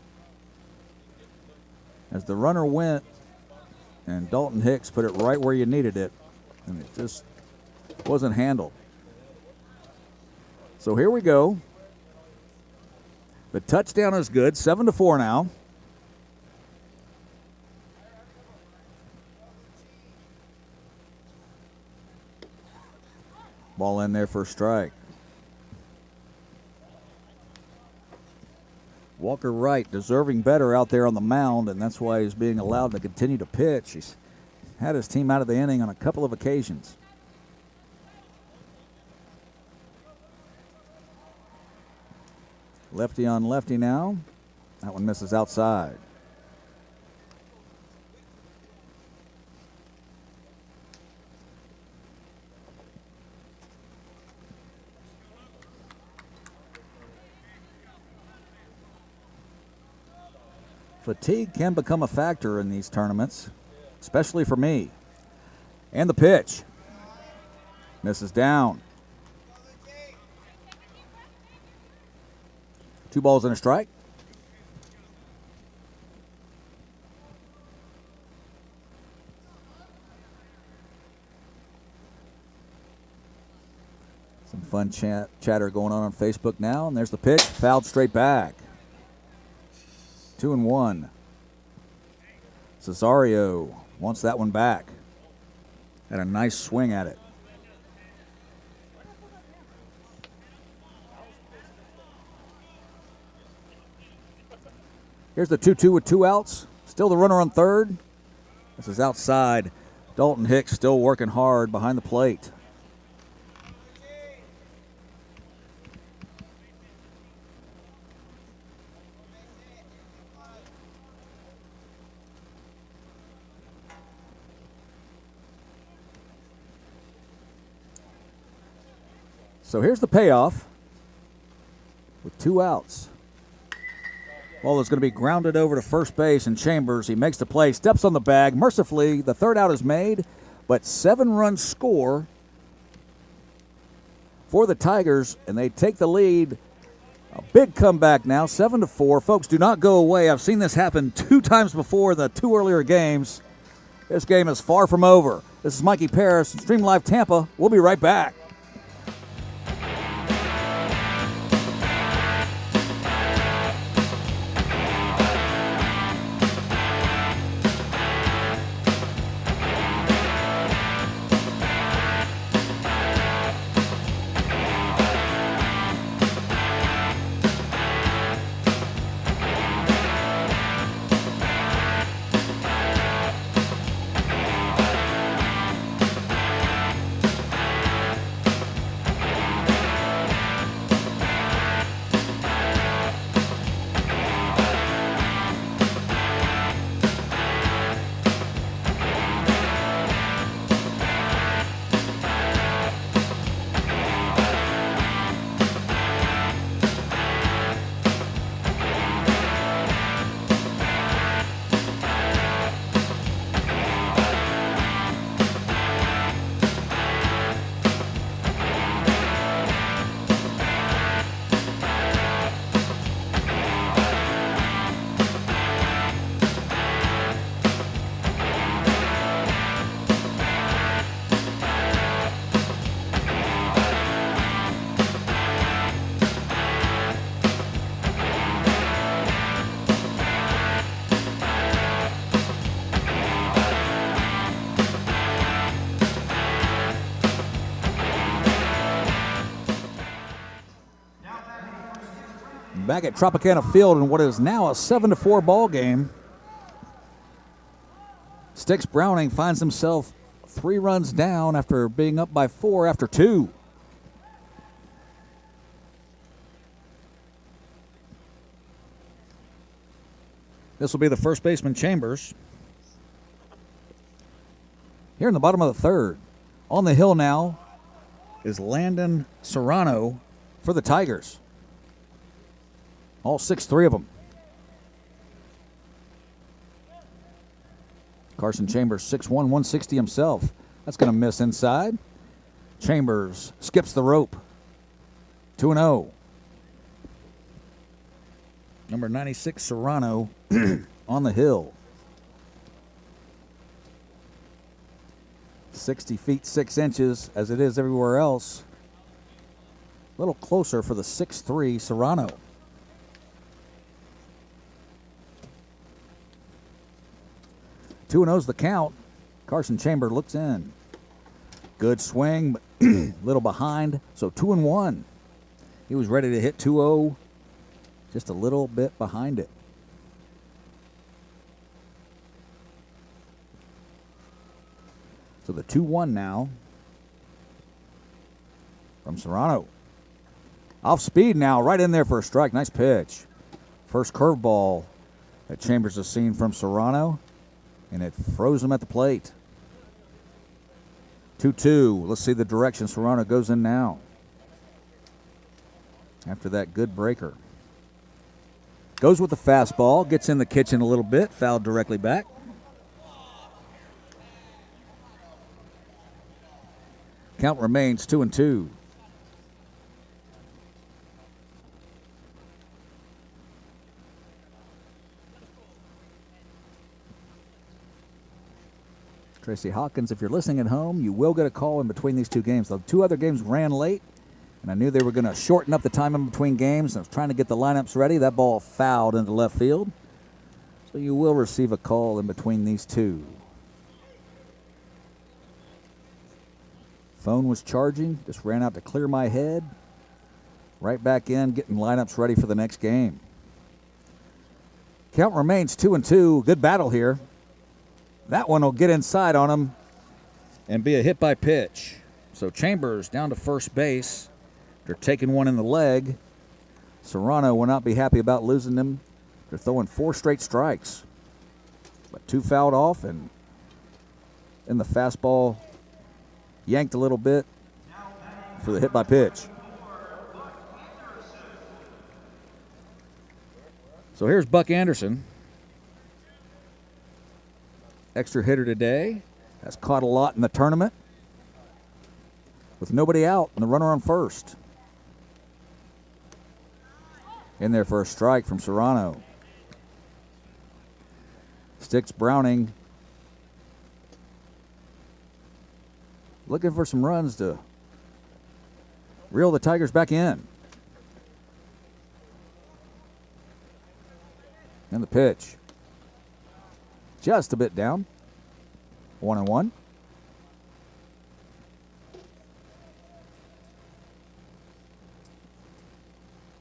As the runner went, and Dalton Hicks put it right where you needed it, and it just wasn't handled. So here we go. The touchdown is good, 7-4 now. Ball in there for a strike. Walker Wright deserving better out there on the mound, and that's why he's being allowed to continue to pitch. He's had his team out of the inning on a couple of occasions. Lefty on lefty now. That one misses outside. Fatigue can become a factor in these tournaments, especially for me. And the pitch. Misses down. 2 balls and a strike. Some fun chatter going on Facebook now, and there's the pitch, fouled straight back. 2-1. Cesario wants that one back. Had a nice swing at it. Here's the 2-2 with 2 outs. Still the runner on third. This is outside. Dalton Hicks still working hard behind the plate. So here's the payoff with 2 outs. Ball is going to be grounded over to first base, and Chambers, he makes the play, steps on the bag. Mercifully, the 3rd out is made, but 7-run score for the Tigers, and they take the lead. A big comeback now, 7-4. Folks, do not go away. I've seen this happen 2 times before in the 2 earlier games. This game is far from over. This is Mikey Paris, Stream Live Tampa. We'll be right back. Back at Tropicana Field in what is now a 7-4 ball game. Sticks Browning finds himself 3 runs down after being up by 4 after 2. This will be the first baseman, Chambers. Here in the bottom of the third. On the hill now is Landon Serrano for the Tigers. All 6'3" of them. Carson Chambers, 6'1", 160 himself. That's going to miss inside. Chambers skips the rope. 2-0. Number 96, Serrano, on the hill. 60 feet, 6 inches, as it is everywhere else. A little closer for the 6'3", Serrano. Two and 0's the count. Carson Chamber looks in. Good swing, but a little behind, so 2-1. He was ready to hit 2-0, just a little bit behind it. So the 2-1 now from Serrano. Off speed now, right in there for a strike. Nice pitch. First curveball that Chambers has seen from Serrano, and it froze him at the plate. 2-2. Let's see the direction Serrano goes in now. After that good breaker. Goes with the fastball, gets in the kitchen a little bit, fouled directly back. Count remains 2-2. Tracy Hawkins, if you're listening at home, you will get a call in between these two games. The 2 other games ran late, and I knew they were going to shorten up the time in between games. I was trying to get the lineups ready. That ball fouled into left field. So you will receive a call in between these two. Phone was charging. Just ran out to clear my head. Right back in, getting lineups ready for the next game. Count remains 2-2. Good battle here. That one will get inside on him and be a hit by pitch. So Chambers down to first base. They're taking one in the leg. Serrano will not be happy about losing them. They're throwing 4 straight strikes. But 2 fouled off, and the fastball yanked a little bit for the hit by pitch. So here's Buck Anderson. Extra hitter today. Has caught a lot in the tournament. With nobody out and the runner on first. In there for a strike from Serrano. Sticks Browning. Looking for some runs to reel the Tigers back in. And the pitch. Just a bit down. 1-1.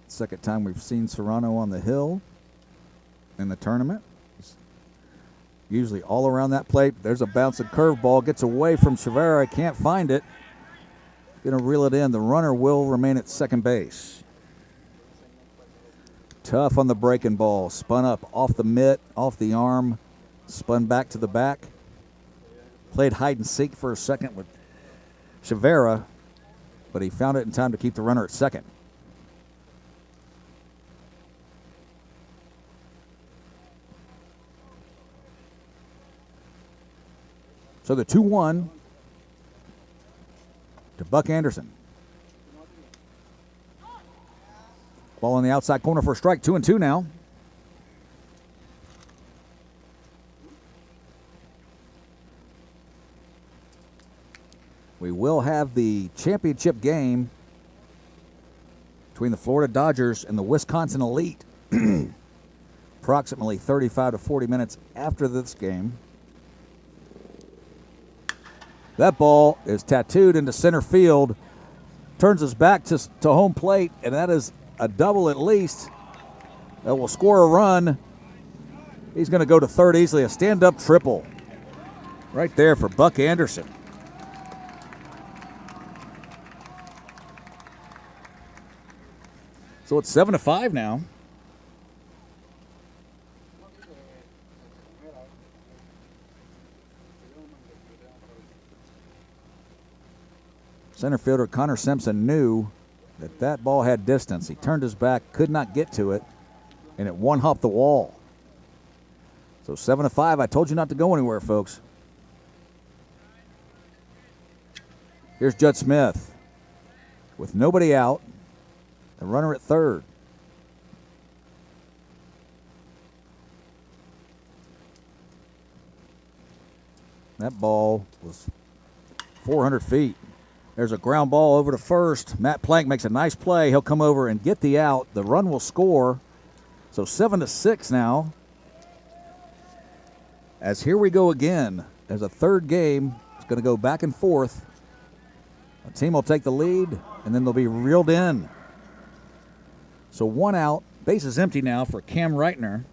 Second time we've seen Serrano on the hill in the tournament. Usually all around that plate. There's a bouncing curveball. Gets away from Chavera. Can't find it. Going to reel it in. The runner will remain at second base. Tough on the breaking ball. Spun up off the mitt, off the arm. Spun back to the back. Played hide and seek for a second with Chavera, but he found it in time to keep the runner at second. So the 2-1 to Buck Anderson. Ball on the outside corner for a strike. 2-2 now. We will have the championship game between the Florida Dodgers and the Wisconsin Elite approximately 35 to 40 minutes after this game. That ball is tattooed into center field, turns us back to home plate, and that is a double at least that will score a run. He's going to go to third easily, a stand-up triple right there for Buck Anderson. So it's 7-5 now. Center fielder Connor Simpson knew that ball had distance. He turned his back, could not get to it, and it one-hopped the wall. So 7-5. I told you not to go anywhere, folks. Here's Judd Smith with nobody out. The runner at third. That ball was 400 feet. There's a ground ball over to first. Matt Plank makes a nice play. He'll come over and get the out. The run will score. So 7-6 now. As here we go again. There's a third game. It's going to go back and forth. A team will take the lead, and then they'll be reeled in. So one out. Base is empty now for Cam Reitner.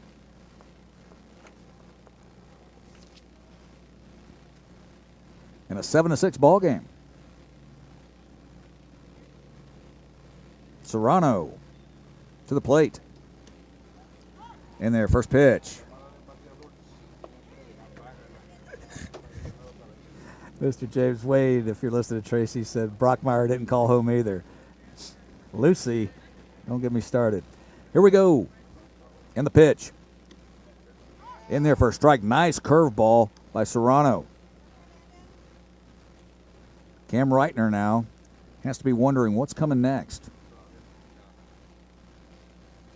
And a 7-6 ball game. Serrano to the plate. In there, first pitch. Mr. James Wade, if you're listening to Tracy, said Brockmeyer didn't call home either. Lucy, don't get me started. Here we go. And the pitch. In there for a strike. Nice curveball by Serrano. Cam Reitner now has to be wondering what's coming next.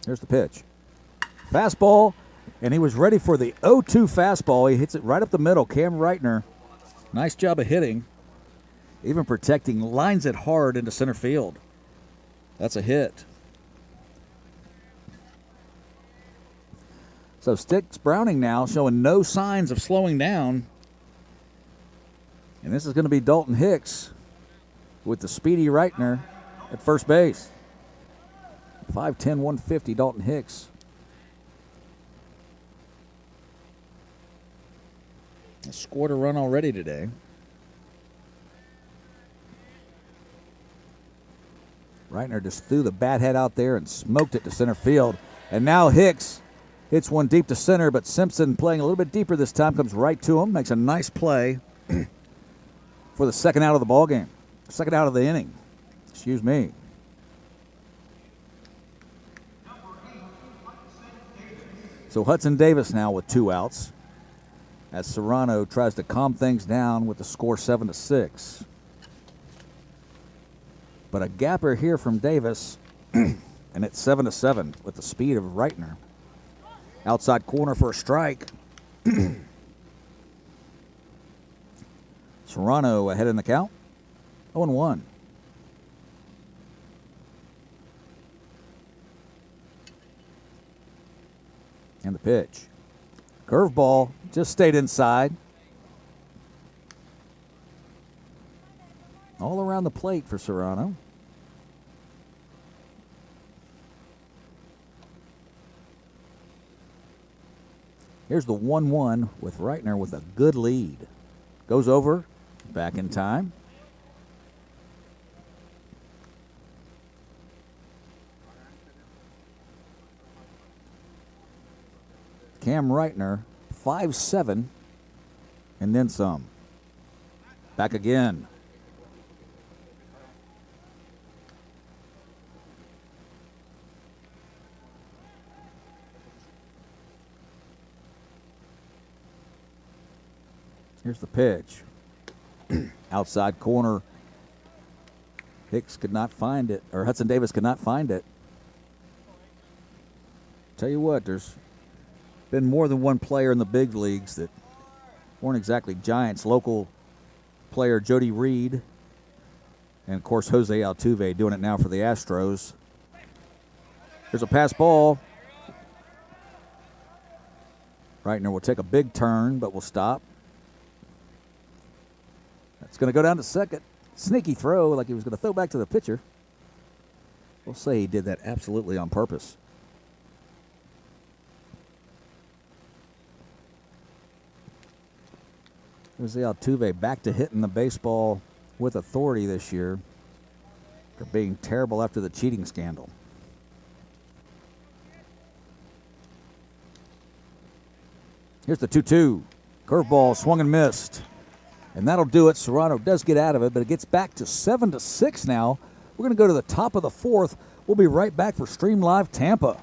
Here's the pitch. Fastball, and he was ready for the 0-2 fastball. He hits it right up the middle. Cam Reitner, nice job of hitting. Even protecting, lines it hard into center field. That's a hit. So Sticks Browning now showing no signs of slowing down. And this is going to be Dalton Hicks with the speedy Reitner at first base. 5'10", 150, Dalton Hicks. He scored a run already today. Reitner just threw the bat head out there and smoked it to center field. And now Hicks hits one deep to center, but Simpson playing a little bit deeper this time, comes right to him, makes a nice play for the second out of the ball game. Second out of the inning. Excuse me. So Hudson Davis now with two outs as Serrano tries to calm things down with the score 7-6. But a gapper here from Davis, and it's 7-7 with the speed of Reitner. Outside corner for a strike. Serrano ahead in the count. 0-1. And the pitch. Curveball just stayed inside. All around the plate for Serrano. Here's the 1-1 with Reitner with a good lead. Goes over, back in time. Cam Reitner, 5'7", and then some. Back again. Here's the pitch. Outside corner. Hicks could not find it, or Hudson Davis could not find it. Tell you what, there's been more than one player in the big leagues that weren't exactly giants. Local player Jody Reed, and of course Jose Altuve doing it now for the Astros. There's a pass ball. Reitner will take a big turn, but will stop. That's going to go down to second. Sneaky throw, like he was going to throw back to the pitcher. We'll say he did that absolutely on purpose. Jose Altuve back to hitting the baseball with authority this year for being terrible after the cheating scandal. Here's the 2-2. Curveball swung and missed. And that'll do it. Serrano does get out of it, but it gets back to 7-6 now. We're going to go to the top of the fourth. We'll be right back for Stream Live Tampa.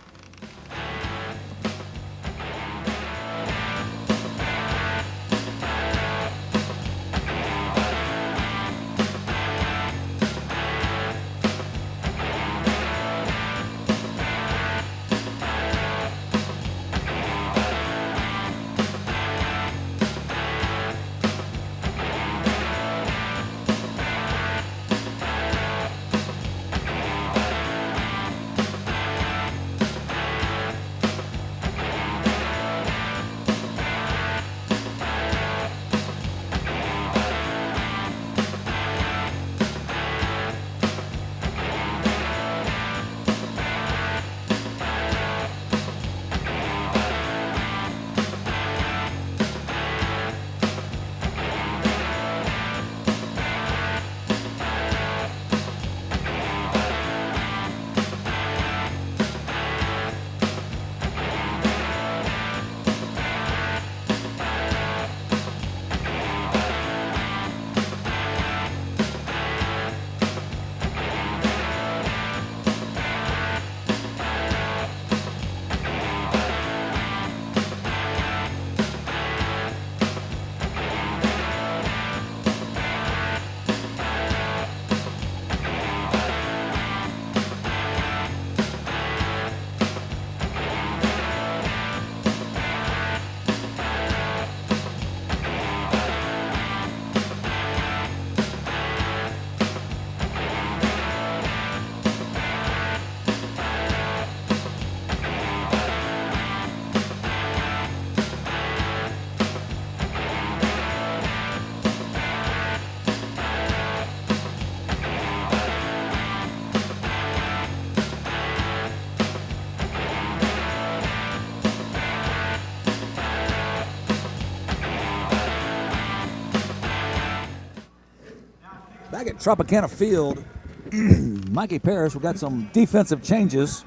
Back at Tropicana Field, Mikey Parrish, we've got some defensive changes.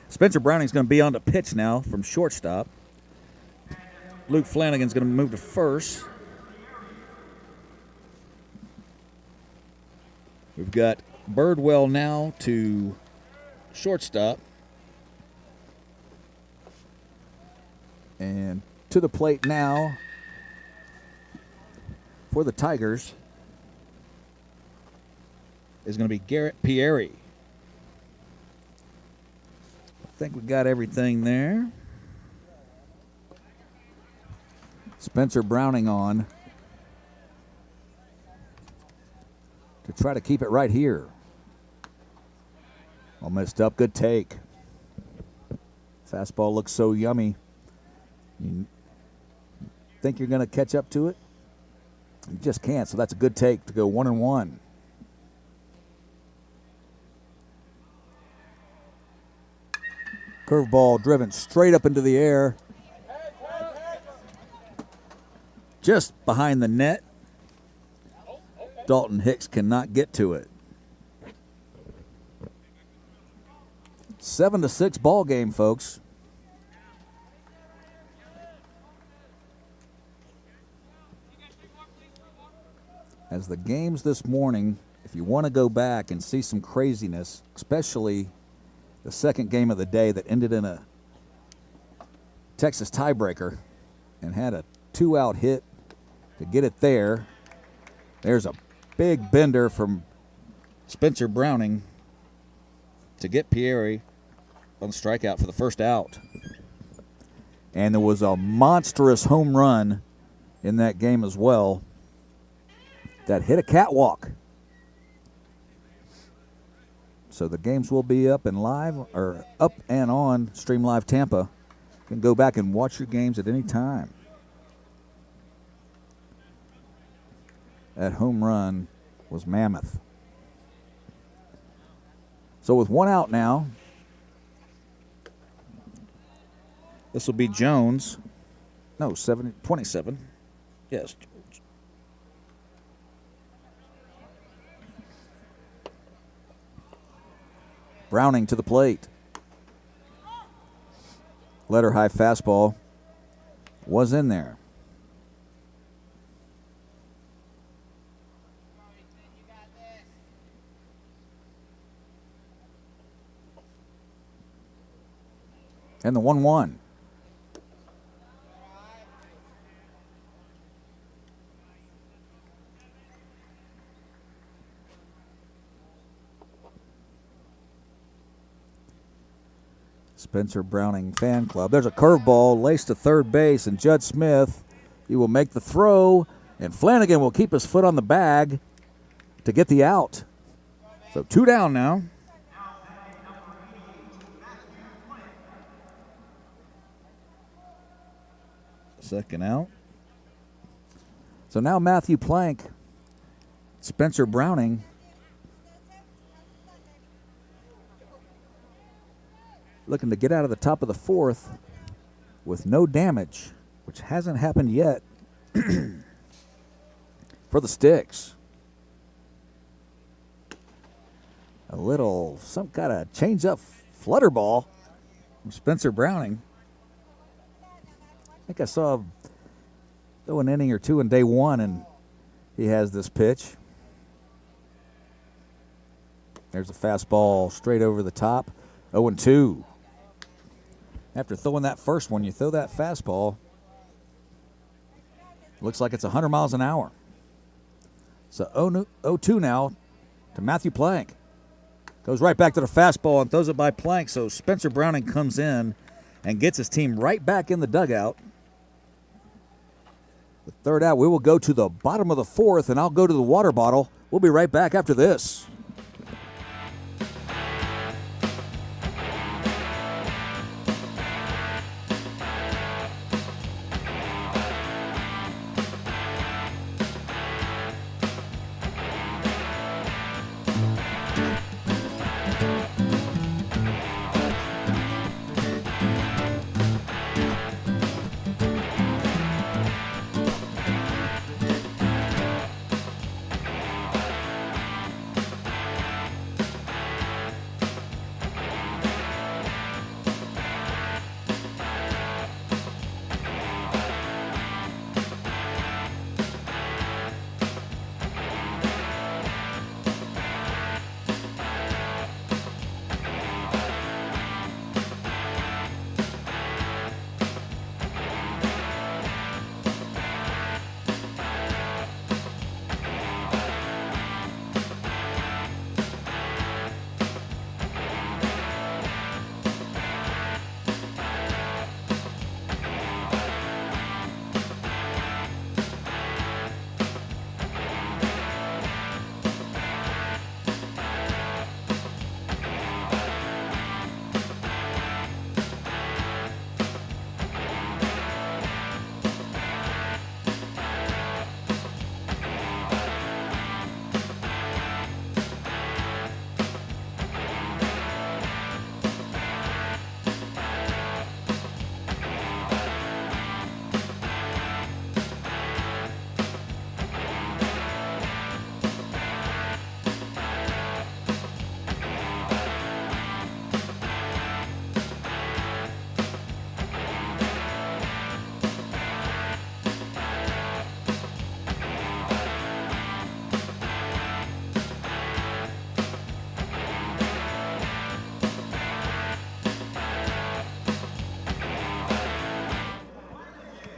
Spencer Browning's going to be on the pitch now from shortstop. Luke Flanagan's going to move to first. We've got Birdwell now to shortstop. And to the plate now for the Tigers is going to be Garrett Pieri. I think we got everything there. Spencer Browning on to try to keep it right here. All messed up. Good take. Fastball looks so yummy. You think you're going to catch up to it? You just can't, so that's a good take to go 1-1. Curveball driven straight up into the air. Just behind the net. Dalton Hicks cannot get to it. 7-6 ball game, folks. As the games this morning, if you want to go back and see some craziness, especially the second game of the day that ended in a Texas tiebreaker and had a 2-out hit to get it there. There's a big bender from Spencer Browning to get Pieri on strikeout for the first out. And there was a monstrous home run in that game as well that hit a catwalk. So the games will be up and live, or up and on Stream Live Tampa. You can go back and watch your games at any time. That home run was mammoth. So with one out now, this will be Jones. No, 27. Yes. Browning to the plate. Letter high fastball was in there. And the 1-1. Spencer Browning fan club. There's a curveball laced to third base, and Judd Smith, he will make the throw, and Flanagan will keep his foot on the bag to get the out. So 2 down now. Second out. So now Matthew Plank, Spencer Browning, looking to get out of the top of the fourth with no damage, which hasn't happened yet for the Sticks. Some kind of change-up flutter ball from Spencer Browning. I think I saw an inning or two in day one, and he has this pitch. There's a fastball straight over the top. 0-2. After throwing that first one, you throw that fastball. Looks like it's 100 miles an hour. So 0-2 now to Matthew Plank. Goes right back to the fastball and throws it by Plank. So Spencer Browning comes in and gets his team right back in the dugout. The third out, we will go to the bottom of the fourth, and I'll go to the water bottle. We'll be right back after this.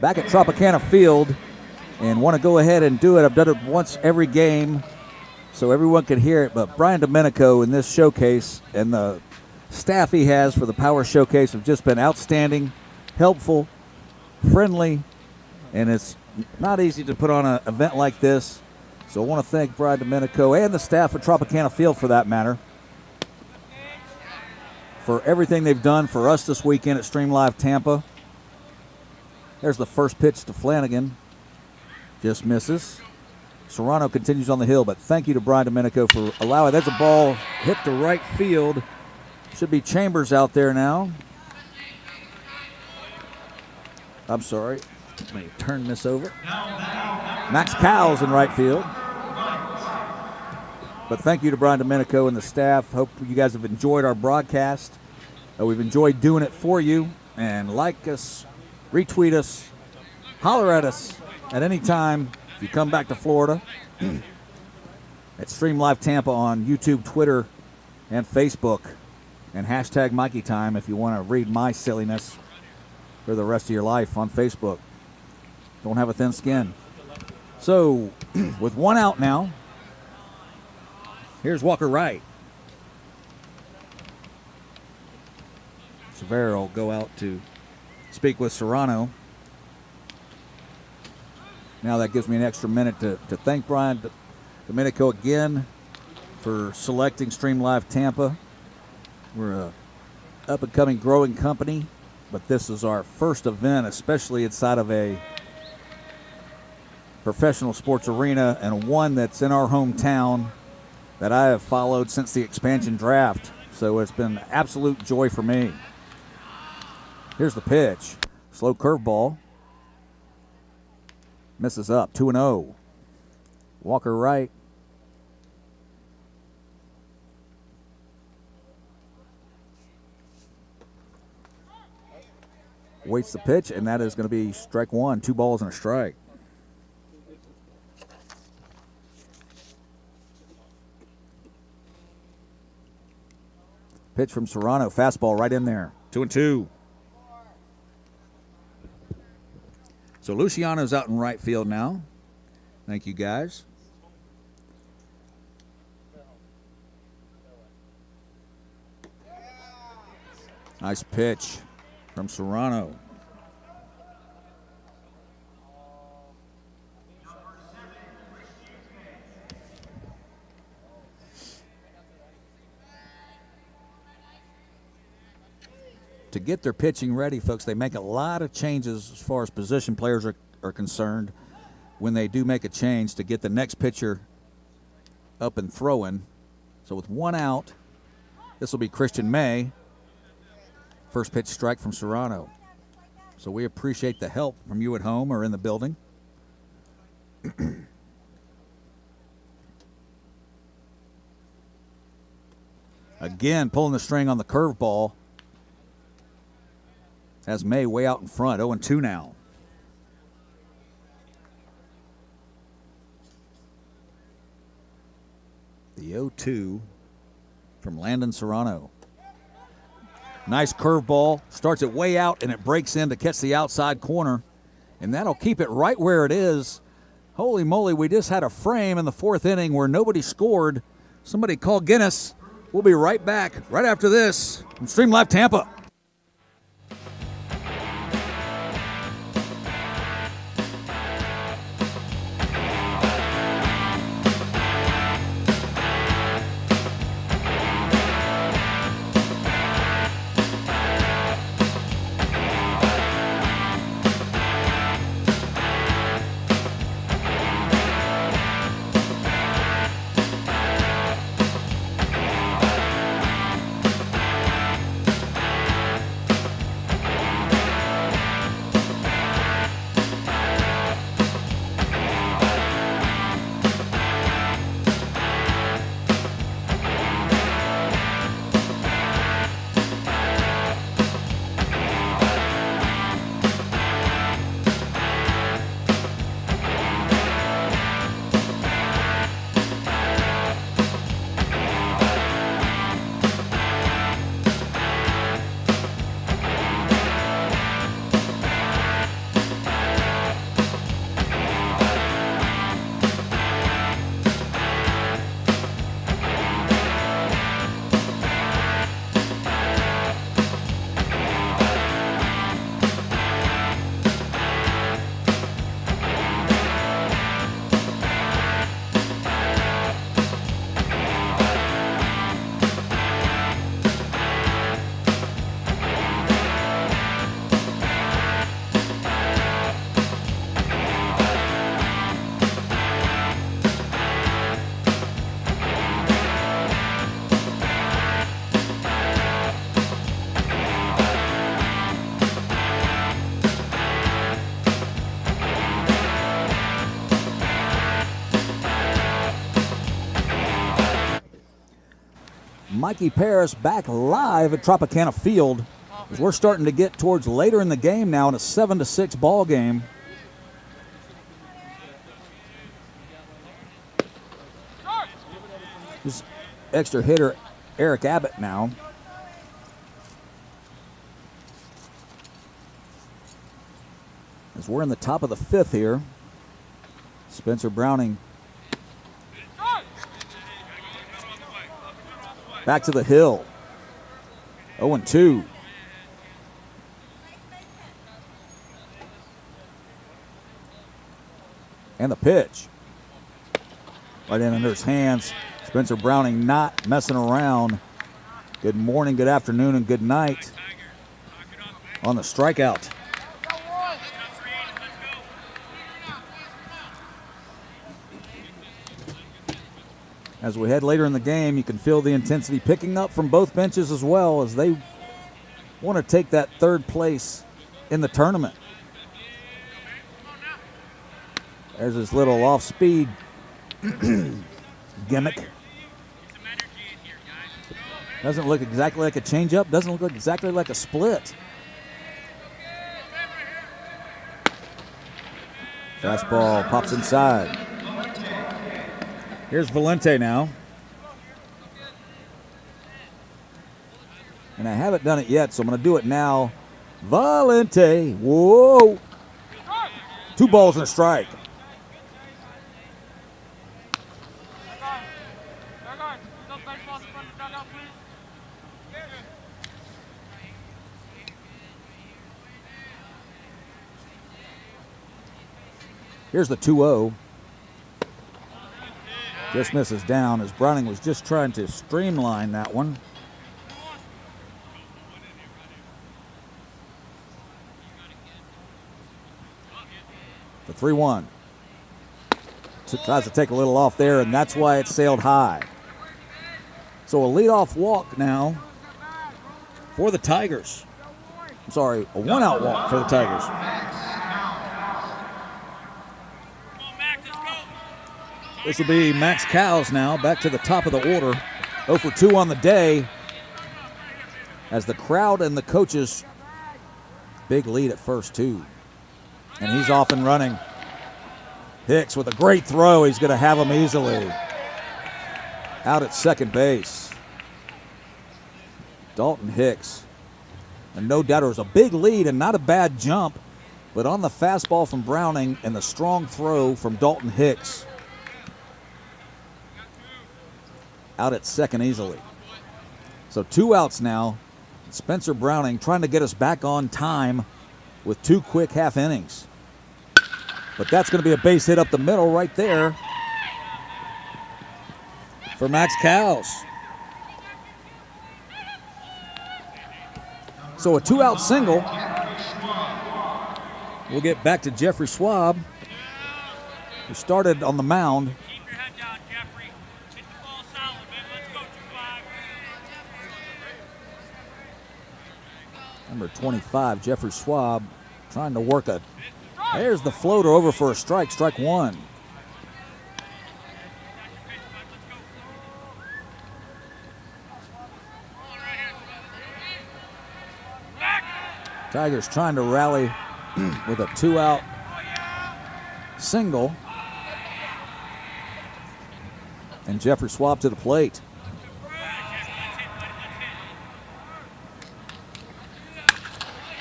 Back at Tropicana Field, and want to go ahead and do it. I've done it once every game so everyone can hear it, but Brian Domenico in this showcase and the staff he has for the Power Showcase have just been outstanding, helpful, friendly, and it's not easy to put on an event like this. So I want to thank Brian Domenico and the staff at Tropicana Field, for that matter, for everything they've done for us this weekend at Stream Live Tampa. There's the first pitch to Flanagan. Just misses. Serrano continues on the hill, but thank you to Brian Domenico for allowing. There's a ball hit to right field. Should be Chambers out there now. I'm sorry. Let me turn this over. Max Cowell's in right field. But thank you to Brian Domenico and the staff. Hope you guys have enjoyed our broadcast. We've enjoyed doing it for you. And like us, retweet us, holler at us at any time if you come back to Florida. At Stream Live Tampa on YouTube, Twitter, and Facebook. And hashtag Mikey Time if you want to read my silliness for the rest of your life on Facebook. Don't have a thin skin. So, with one out now, here's Walker Wright. Severo will go out to speak with Serrano. Now that gives me an extra minute to thank Brian Domenico again for selecting Stream Live Tampa. We're a up-and-coming growing company, but this is our first event, especially inside of a professional sports arena, and one that's in our hometown that I have followed since the expansion draft. So it's been absolute joy for me. Here's the pitch. Slow curveball. Misses up. 2-0. Walker Wright. Waits the pitch, and that is going to be strike one. 2 balls and a strike. Pitch from Serrano. Fastball right in there. 2-2. So Luciano's out in right field now. Thank you, guys. Nice pitch from Serrano. To get their pitching ready, folks, they make a lot of changes as far as position players are concerned when they do make a change to get the next pitcher up and throwing. So with one out, this will be Christian May. First pitch strike from Serrano. So we appreciate the help from you at home or in the building. Again, pulling the string on the curveball. Has May way out in front. 0-2 now. The 0-2 from Landon Serrano. Nice curveball. Starts it way out, and it breaks in to catch the outside corner. And that'll keep it right where it is. Holy moly, we just had a frame in the 4th inning where nobody scored. Somebody call Guinness. We'll be right back right after this from Stream Live Tampa. Mikey Paris back live at Tropicana Field as we're starting to get towards later in the game now in a 7-6 ball game. This extra hitter Eric Abbott now. As we're in the top of the 5th here. Spencer Browning back to the hill. 0-2. And the pitch. Right in under his hands. Spencer Browning not messing around. Good morning, good afternoon, and good night on the strikeout. As we head later in the game, you can feel the intensity picking up from both benches as well as they want to take that 3rd place in the tournament. There's this little off-speed gimmick. Doesn't look exactly like a changeup. Doesn't look exactly like a split. Fastball pops inside. Here's Valente now. And I haven't done it yet, so I'm going to do it now. Valente. Whoa. 2 balls and a strike. Here's the 2-0. Just misses down as Browning was just trying to streamline that one. The 3-1. Tries to take a little off there, and that's why it sailed high. So a leadoff walk now for the Tigers. I'm sorry, a 1-out walk for the Tigers. This will be Max Cowles now, back to the top of the order. 0 for 2 on the day as the crowd and the coaches big lead at first, too. And he's off and running. Hicks with a great throw. He's going to have him easily. Out at second base. Dalton Hicks. And no doubt it was a big lead and not a bad jump, but on the fastball from Browning and the strong throw from Dalton Hicks. Out at second easily. So 2 outs now. Spencer Browning trying to get us back on time with 2 quick half innings. But that's going to be a base hit up the middle right there for Max Cowles. So a 2-out single. We'll get back to Jeffrey Schwab, who started on the mound. Number 25, Jeffrey Schwab, trying to work a... There's the floater over for a strike, strike 1. Tigers trying to rally with a 2-out single. And Jeffrey Schwab to the plate.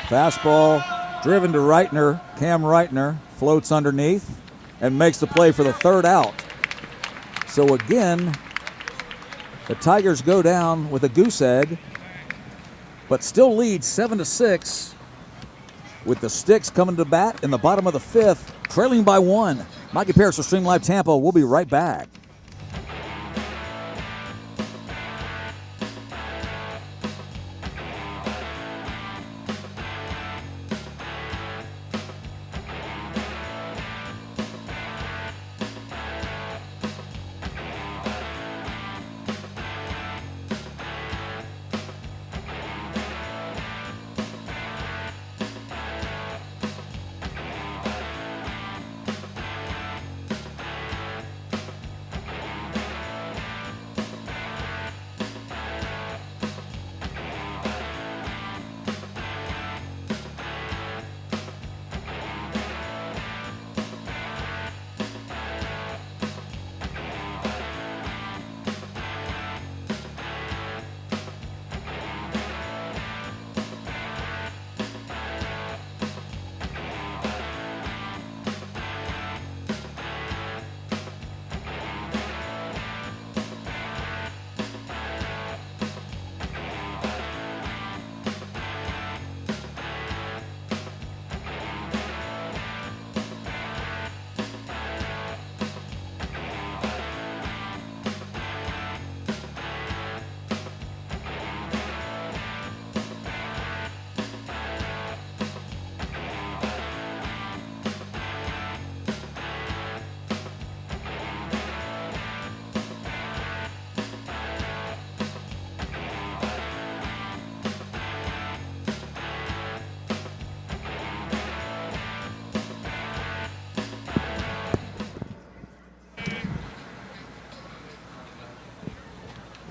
Fastball driven to Reitner. Cam Reitner floats underneath and makes the play for the 3rd out. So again, the Tigers go down with a goose egg, but still lead 7-6 with the Sticks coming to bat in the bottom of the 5th, trailing by 1. Mikey Paris for Stream Live Tampa. We'll be right back.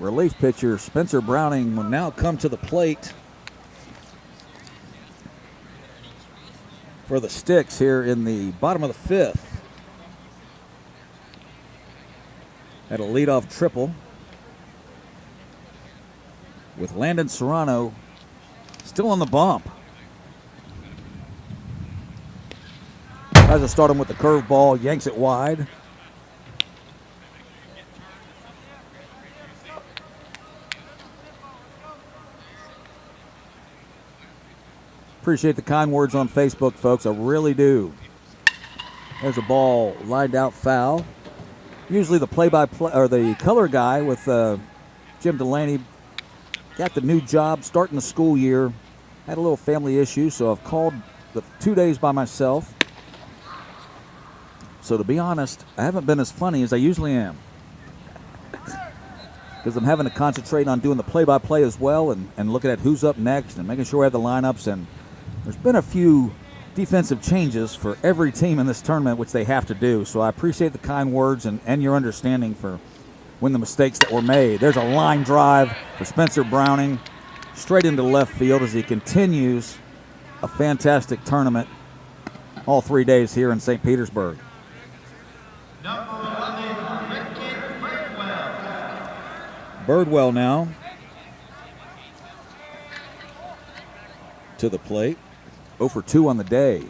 Relief pitcher Spencer Browning will now come to the plate for the Sticks here in the bottom of the fifth. Had a leadoff triple with Landon Serrano still on the bump. Tries to start him with the curveball, yanks it wide. Appreciate the kind words on Facebook, folks. I really do. There's a ball lined out foul. Usually the play-by-play or the color guy with Jim Delaney got the new job starting the school year. Had a little family issue, so I've called the 2 days by myself. So to be honest, I haven't been as funny as I usually am, because I'm having to concentrate on doing the play-by-play as well and looking at who's up next and making sure we have the lineups. And there's been a few defensive changes for every team in this tournament, which they have to do. So I appreciate the kind words and your understanding for when the mistakes that were made. There's a line drive for Spencer Browning straight into left field as he continues a fantastic tournament all 3 days here in St. Petersburg. Birdwell now to the plate. 0 for 2 on the day.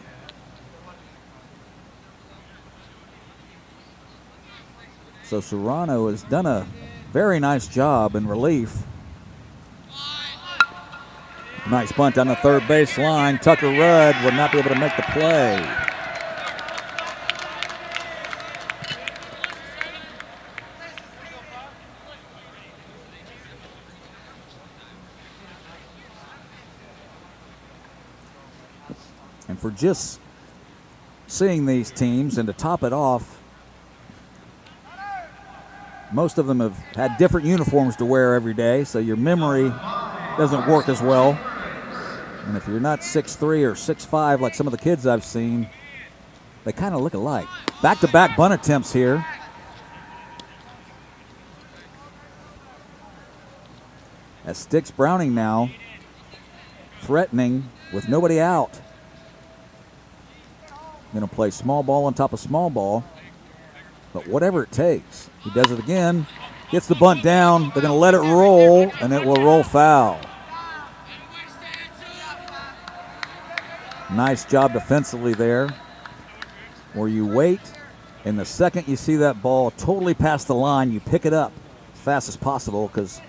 So Serrano has done a very nice job in relief. Nice bunt down the third base line. Tucker Rudd would not be able to make the play. And for just seeing these teams, and to top it off, most of them have had different uniforms to wear every day, so your memory doesn't work as well. And if you're not 6'3" or 6'5" like some of the kids I've seen, they kind of look alike. Back-to-back bunt attempts here. As Sticks Browning now threatening with nobody out. Going to play small ball on top of small ball, but whatever it takes. He does it again, gets the bunt down. They're going to let it roll, and it will roll foul. Nice job defensively there, where you wait, and the second you see that ball totally past the line, you pick it up as fast as possible, because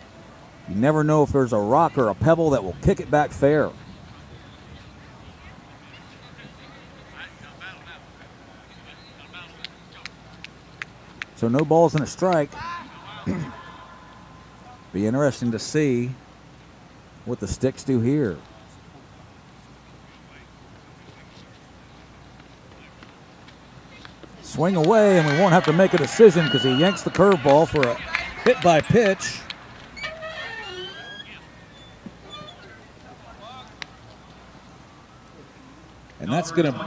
you never know if there's a rock or a pebble that will kick it back fair. So no balls and a strike. Be interesting to see what the Sticks do here. Swing away, and we won't have to make a decision because he yanks the curveball for a hit by pitch. And that's going to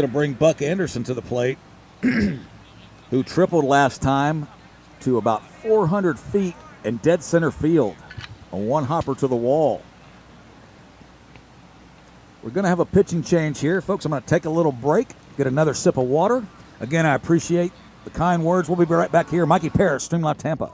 bring Buck Anderson to the plate, who tripled last time to about 400 feet in dead center field. A one hopper to the wall. We're going to have a pitching change here. Folks, I'm going to take a little break, get another sip of water. Again, I appreciate the kind words. We'll be right back here. Mikey Parrish, Stream Live Tampa.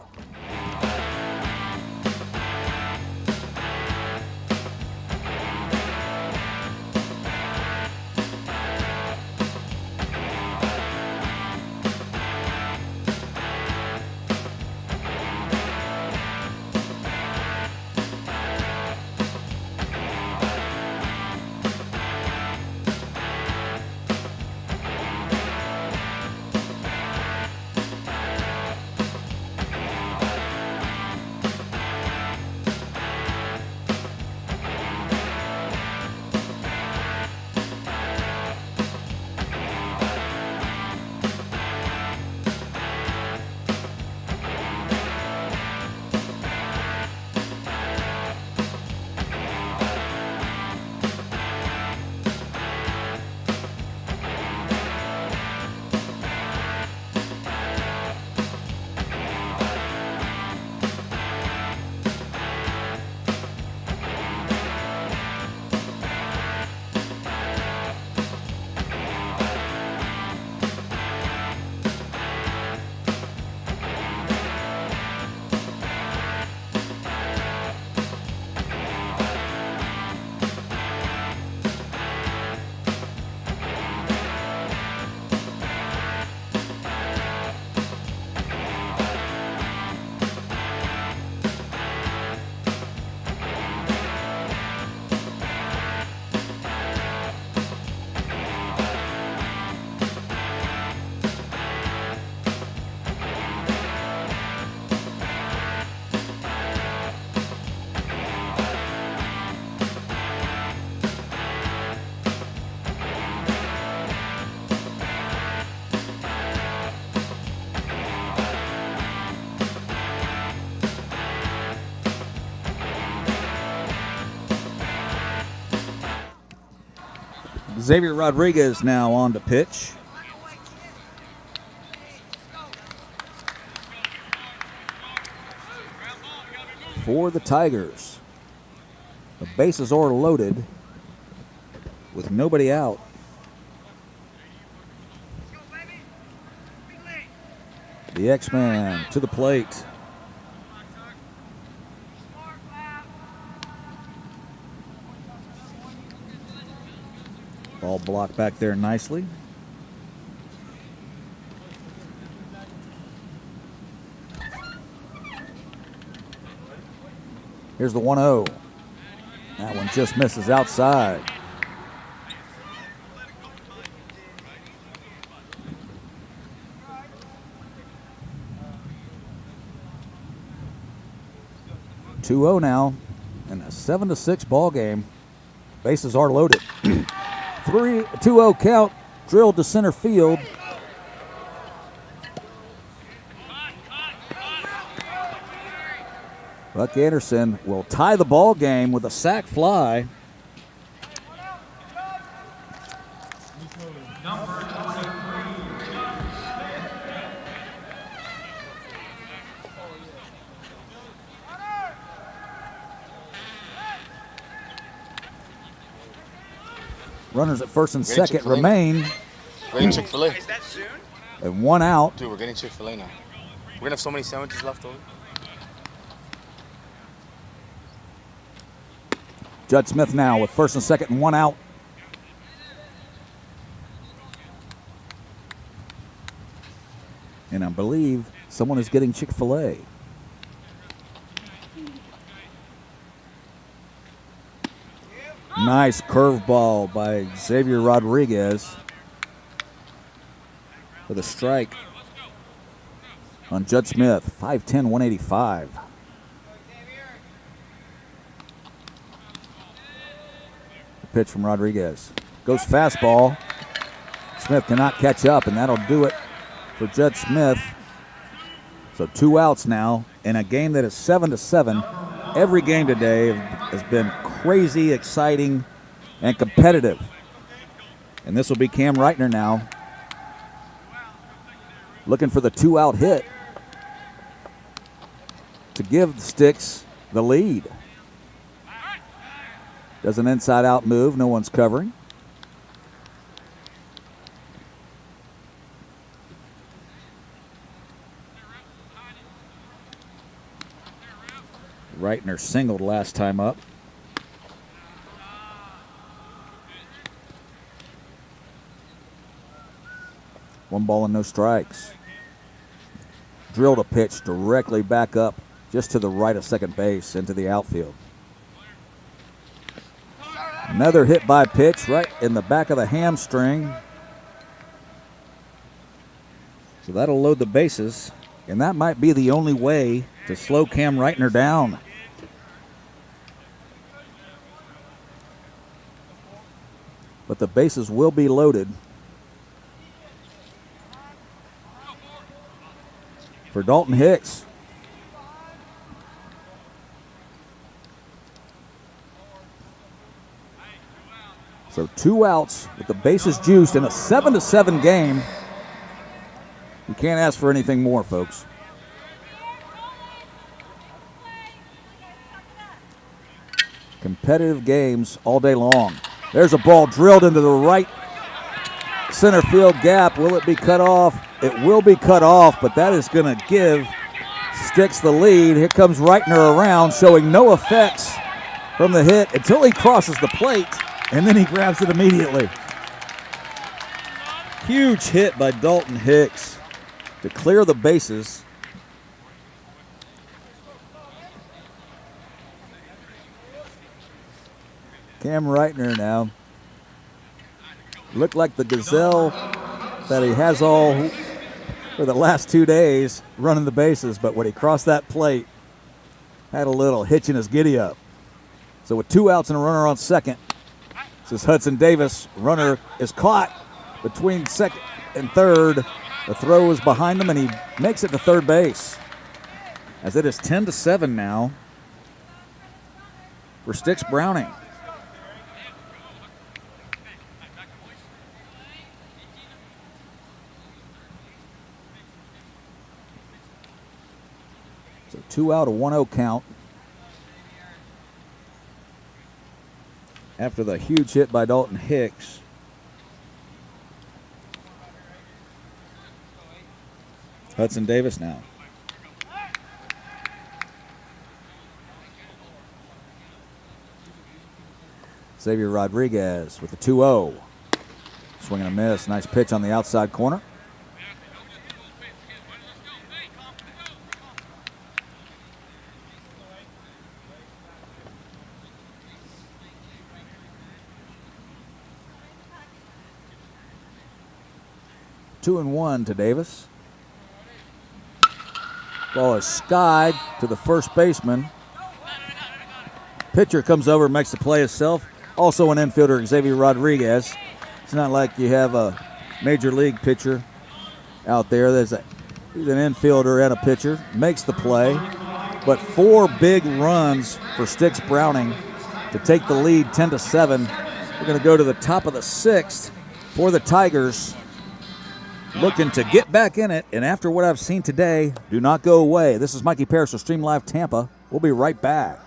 Xavier Rodriguez now on to pitch. For the Tigers. The bases are loaded with nobody out. The X-Man to the plate. Ball blocked back there nicely. Here's the 1-0. That one just misses outside. (2-0) now, and a 7-6 ball game. Bases are loaded. 2-0 count, drilled to center field. Buck Anderson will tie the ball game with a sac fly. Runners at first and second remain. We're getting Chick-fil-A. Is that soon? And one out. Dude, we're getting Chick-fil-A now. We're going to have so many sandwiches left over. Judd Smith now with first and second and one out. And I believe someone is getting Chick-fil-A. Nice curveball by Xavier Rodriguez for the strike on Judd Smith, 5'10", 185. The pitch from Rodriguez. Goes fastball. Smith cannot catch up, and that'll do it for Judd Smith. So 2 outs now in a game that is 7-7. Every game today has been crazy, exciting, and competitive. And this will be Cam Reitner now, looking for the 2-out hit to give the Sticks the lead. Does an inside-out move. No one's covering. Reitner singled last time up. One ball and no strikes. Drilled a pitch directly back up just to the right of second base into the outfield. Another hit by pitch right in the back of the hamstring. So that'll load the bases, and that might be the only way to slow Cam Reitner down. But the bases will be loaded for Dalton Hicks. So 2 outs with the bases juiced in a 7-7 game. You can't ask for anything more, folks. Competitive games all day long. There's a ball drilled into the right center field gap. Will it be cut off? It will be cut off, but that is going to give Sticks the lead. Here comes Reitner around, showing no effects from the hit until he crosses the plate, and then he grabs it immediately. Huge hit by Dalton Hicks to clear the bases. Cam Reitner now looked like the gazelle that he has all for the last 2 days running the bases, but when he crossed that plate, had a little hitch in his giddy up. So with 2 outs and a runner on second, this is Hudson Davis. Runner is caught between second and third. The throw is behind him, and he makes it to third base. As it is 10-7 now for Sticks Browning. 2 out, a 1-0 count. After the huge hit by Dalton Hicks. Hudson Davis now. Xavier Rodriguez with a 2-0. Swing and a miss. Nice pitch on the outside corner. Two and one to Davis. Ball is skied to the first baseman. Pitcher comes over and makes the play himself. Also an infielder, Xavier Rodriguez. It's not like you have a major league pitcher out there. He's an infielder and a pitcher. Makes the play. But 4 big runs for Sticks Browning to take the lead 10-7. We're going to go to the top of the 6th for the Tigers. Looking to get back in it, and after what I've seen today, do not go away. This is Mikey Parrish of Stream Live Tampa. We'll be right back.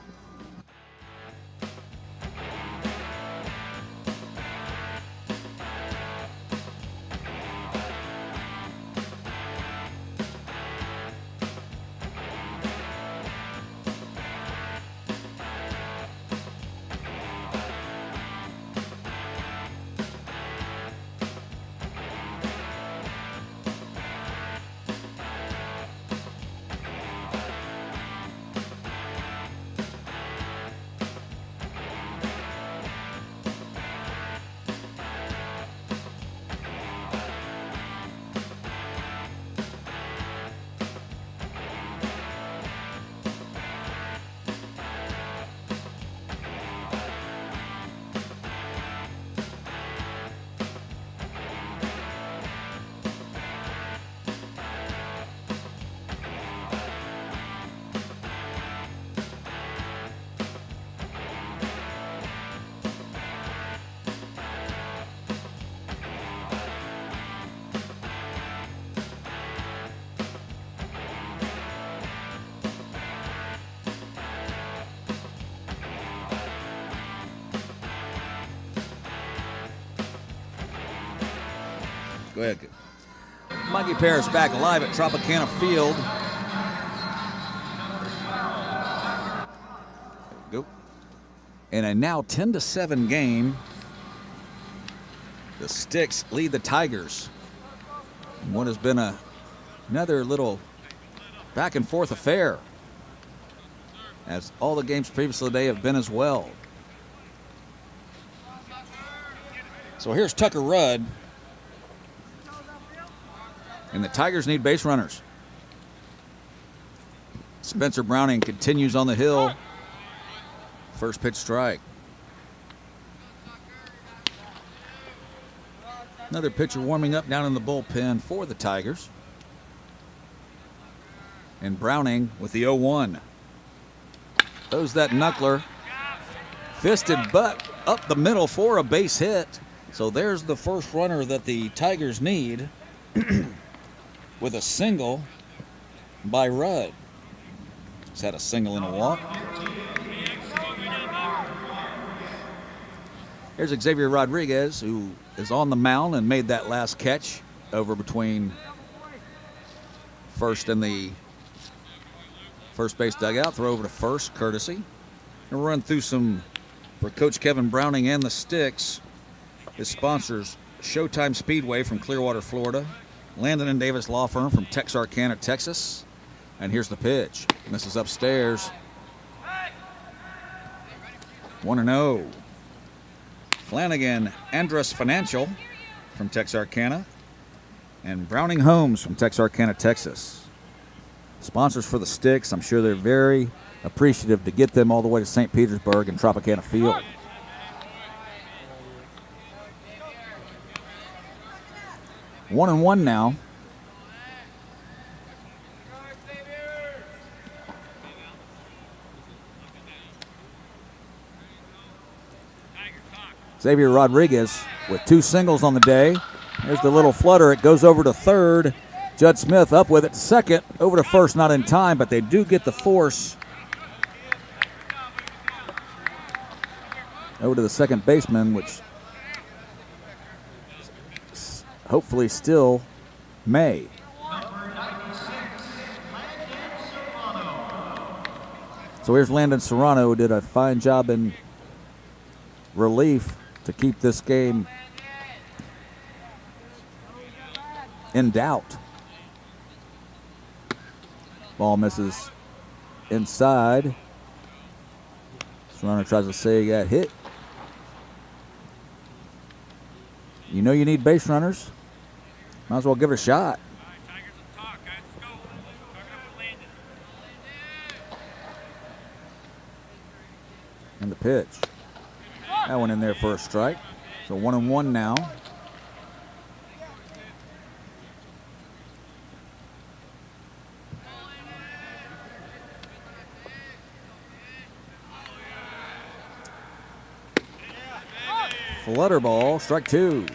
Go ahead. Mikey Parrish back live at Tropicana Field. There we go. In a now 10-7 game, the Sticks lead the Tigers in what has been another little back and forth affair, as all the games previously today have been as well. So here's Tucker Rudd. And the Tigers need base runners. Spencer Browning continues on the hill. First pitch strike. Another pitcher warming up down in the bullpen for the Tigers. And Browning with the 0-1. Throws that knuckler. Fisted butt up the middle for a base hit. So there's the first runner that the Tigers need. With a single by Rudd. He's had a single and a walk. Here's Xavier Rodriguez, who is on the mound and made that last catch over between first and the first base dugout. Throw over to first, courtesy. And we'll run through some for Coach Kevin Browning and the Sticks. His sponsors, Showtime Speedway from Clearwater, Florida. Landon and Davis Law Firm from Texarkana, Texas. And here's the pitch. And this is upstairs. 1-0. Flanagan Andrus Financial from Texarkana. And Browning Homes from Texarkana, Texas. Sponsors for the Sticks. I'm sure they're very appreciative to get them all the way to St. Petersburg and Tropicana Field. One and one now. Xavier Rodriguez with 2 singles on the day. There's the little flutter. It goes over to third. Judd Smith up with it to second. Over to first, not in time, but they do get the force. Over to the second baseman, which hopefully still may. So here's Landon Serrano, who did a fine job in relief to keep this game in doubt. Ball misses inside. Serrano tries to say he got hit. You know you need base runners. Might as well give it a shot. And the pitch. That one in there for a strike. So 1-1 now. Flutter ball, strike two.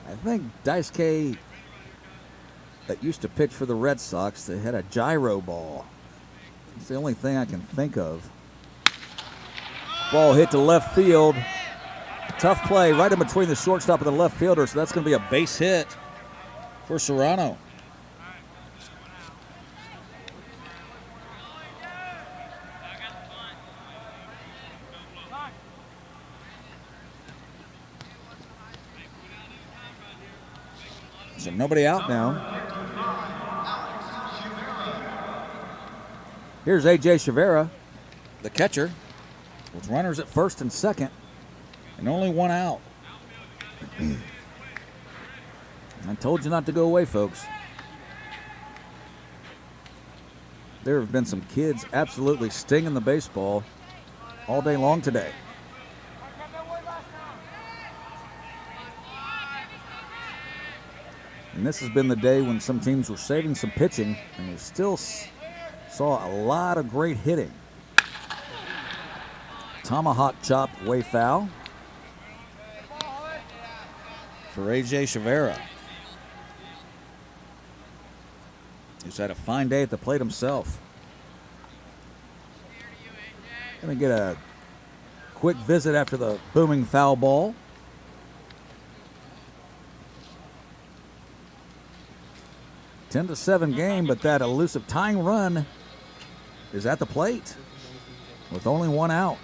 I think Dice K, that used to pitch for the Red Sox, they had a gyro ball. It's the only thing I can think of. Ball hit to left field. Tough play right in between the shortstop and the left fielder, so that's going to be a base hit for Serrano. So nobody out now. Here's A.J. Chavera, the catcher, with runners at first and second, and only one out. I told you not to go away, folks. There have been some kids absolutely stinging the baseball all day long today. And this has been the day when some teams were saving some pitching, and we still saw a lot of great hitting. Tomahawk chop way foul for A.J. Chavera, who's had a fine day at the plate himself. Gonna get a quick visit after the booming foul ball. A 10-7 game, but that elusive tying run is at the plate with only one out.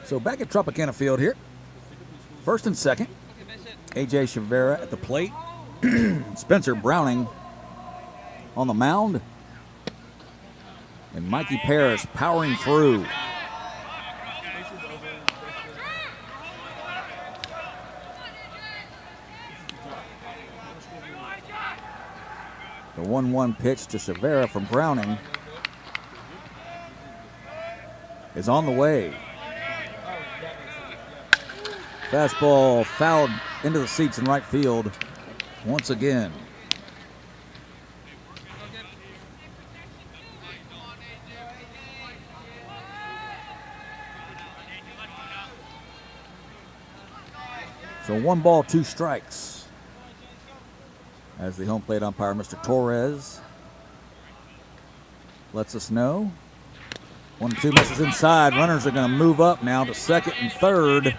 So back at Tropicana Field here. First and second. A.J. Chavera at the plate. Spencer Browning on the mound. And Mikey Parrish powering through. The 1-1 pitch to Chavera from Browning is on the way. Fastball fouled into the seats in right field once again. So 1 ball, 2 strikes. As the home plate umpire, Mr. Torres, lets us know. 1-2 misses inside. Runners are going to move up now to second and third.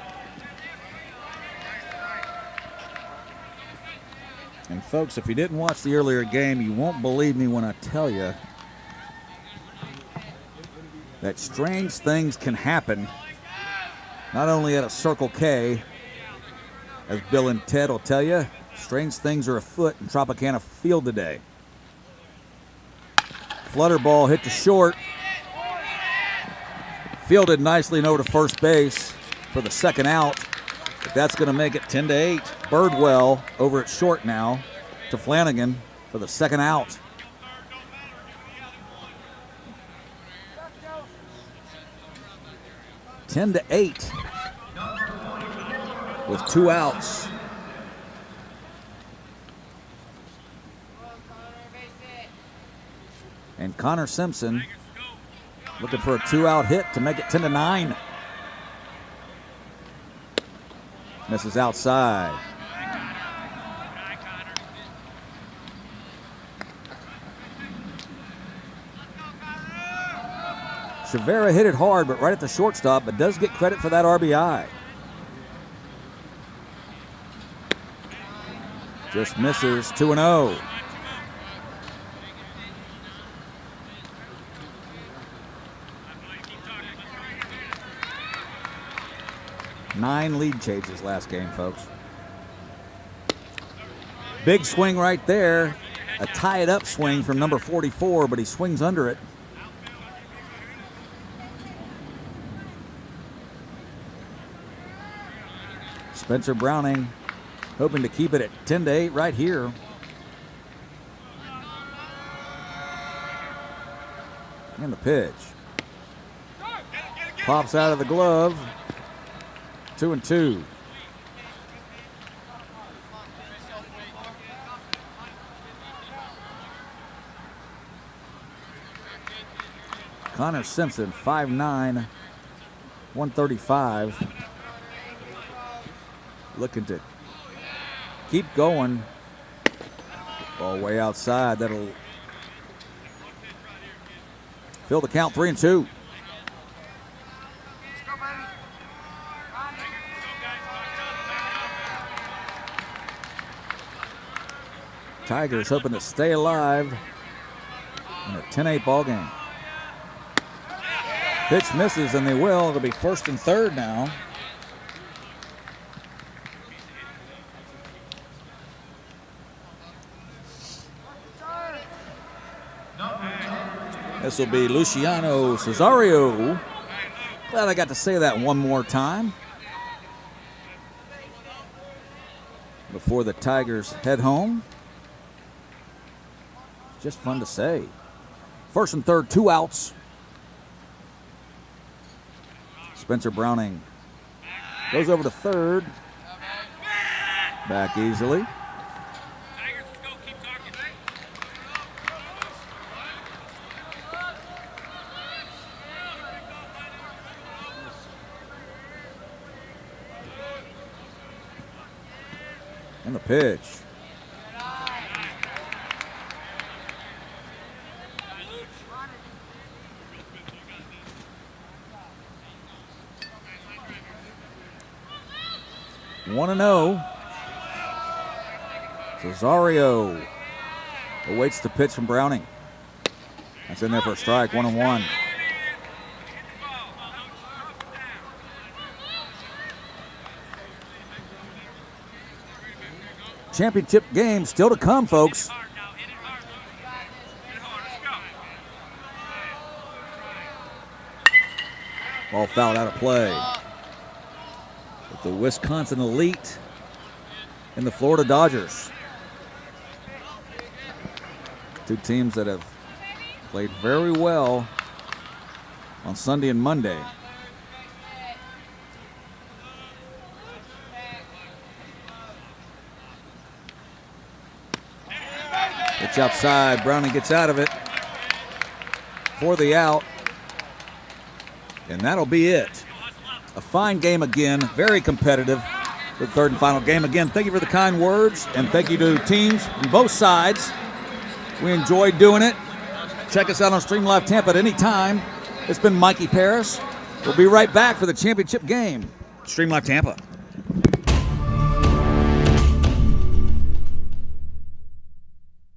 And folks, if you didn't watch the earlier game, you won't believe me when I tell you that strange things can happen Not only at a Circle K, as Bill and Ted will tell you, strange things are afoot in Tropicana Field today. Flutter ball hit to short. Fielded nicely and over to first base for the second out. But that's going to make it 10-8. Birdwell over at short now to Flanagan for the second out. Ten to 8 with 2 outs. And Connor Simpson looking for a 2-out hit to make it 10-9. Misses outside. Chavera hit it hard, but right at the shortstop, but does get credit for that RBI. Just misses, 2-0. Nine lead changes last game, folks. Big swing right there. A tie-it-up swing from number 44, but he swings under it. Spencer Browning hoping to keep it at 10-8 right here. And the pitch. Pops out of the glove. 2-2. Connor Simpson, 5'9", 135. Looking to keep going. Ball way outside. That'll fill the count, 3-2. Tigers hoping to stay alive in a 10-8 ball game. Pitch misses, and they will. It'll be first and third now. This will be Luciano Cesario. Glad I got to say that one more time before the Tigers head home. Just fun to say. First and third, 2 outs. Spencer Browning goes over to third. Back easily. And the pitch. One and 0. Cesario awaits the pitch from Browning. That's in there for a strike, 1-1. Championship game still to come, folks. Ball fouled out of play. With the Wisconsin Elite and the Florida Dodgers. Two teams that have played very well on Sunday and Monday. It's outside. Browning gets out of it for the out. And that'll be it. A fine game again, very competitive. The third and final game. Again, thank you for the kind words, and thank you to teams from both sides. We enjoyed doing it. Check us out on Stream Live Tampa at any time. It's been Mikey Paris. We'll be right back for the championship game. Stream Live Tampa.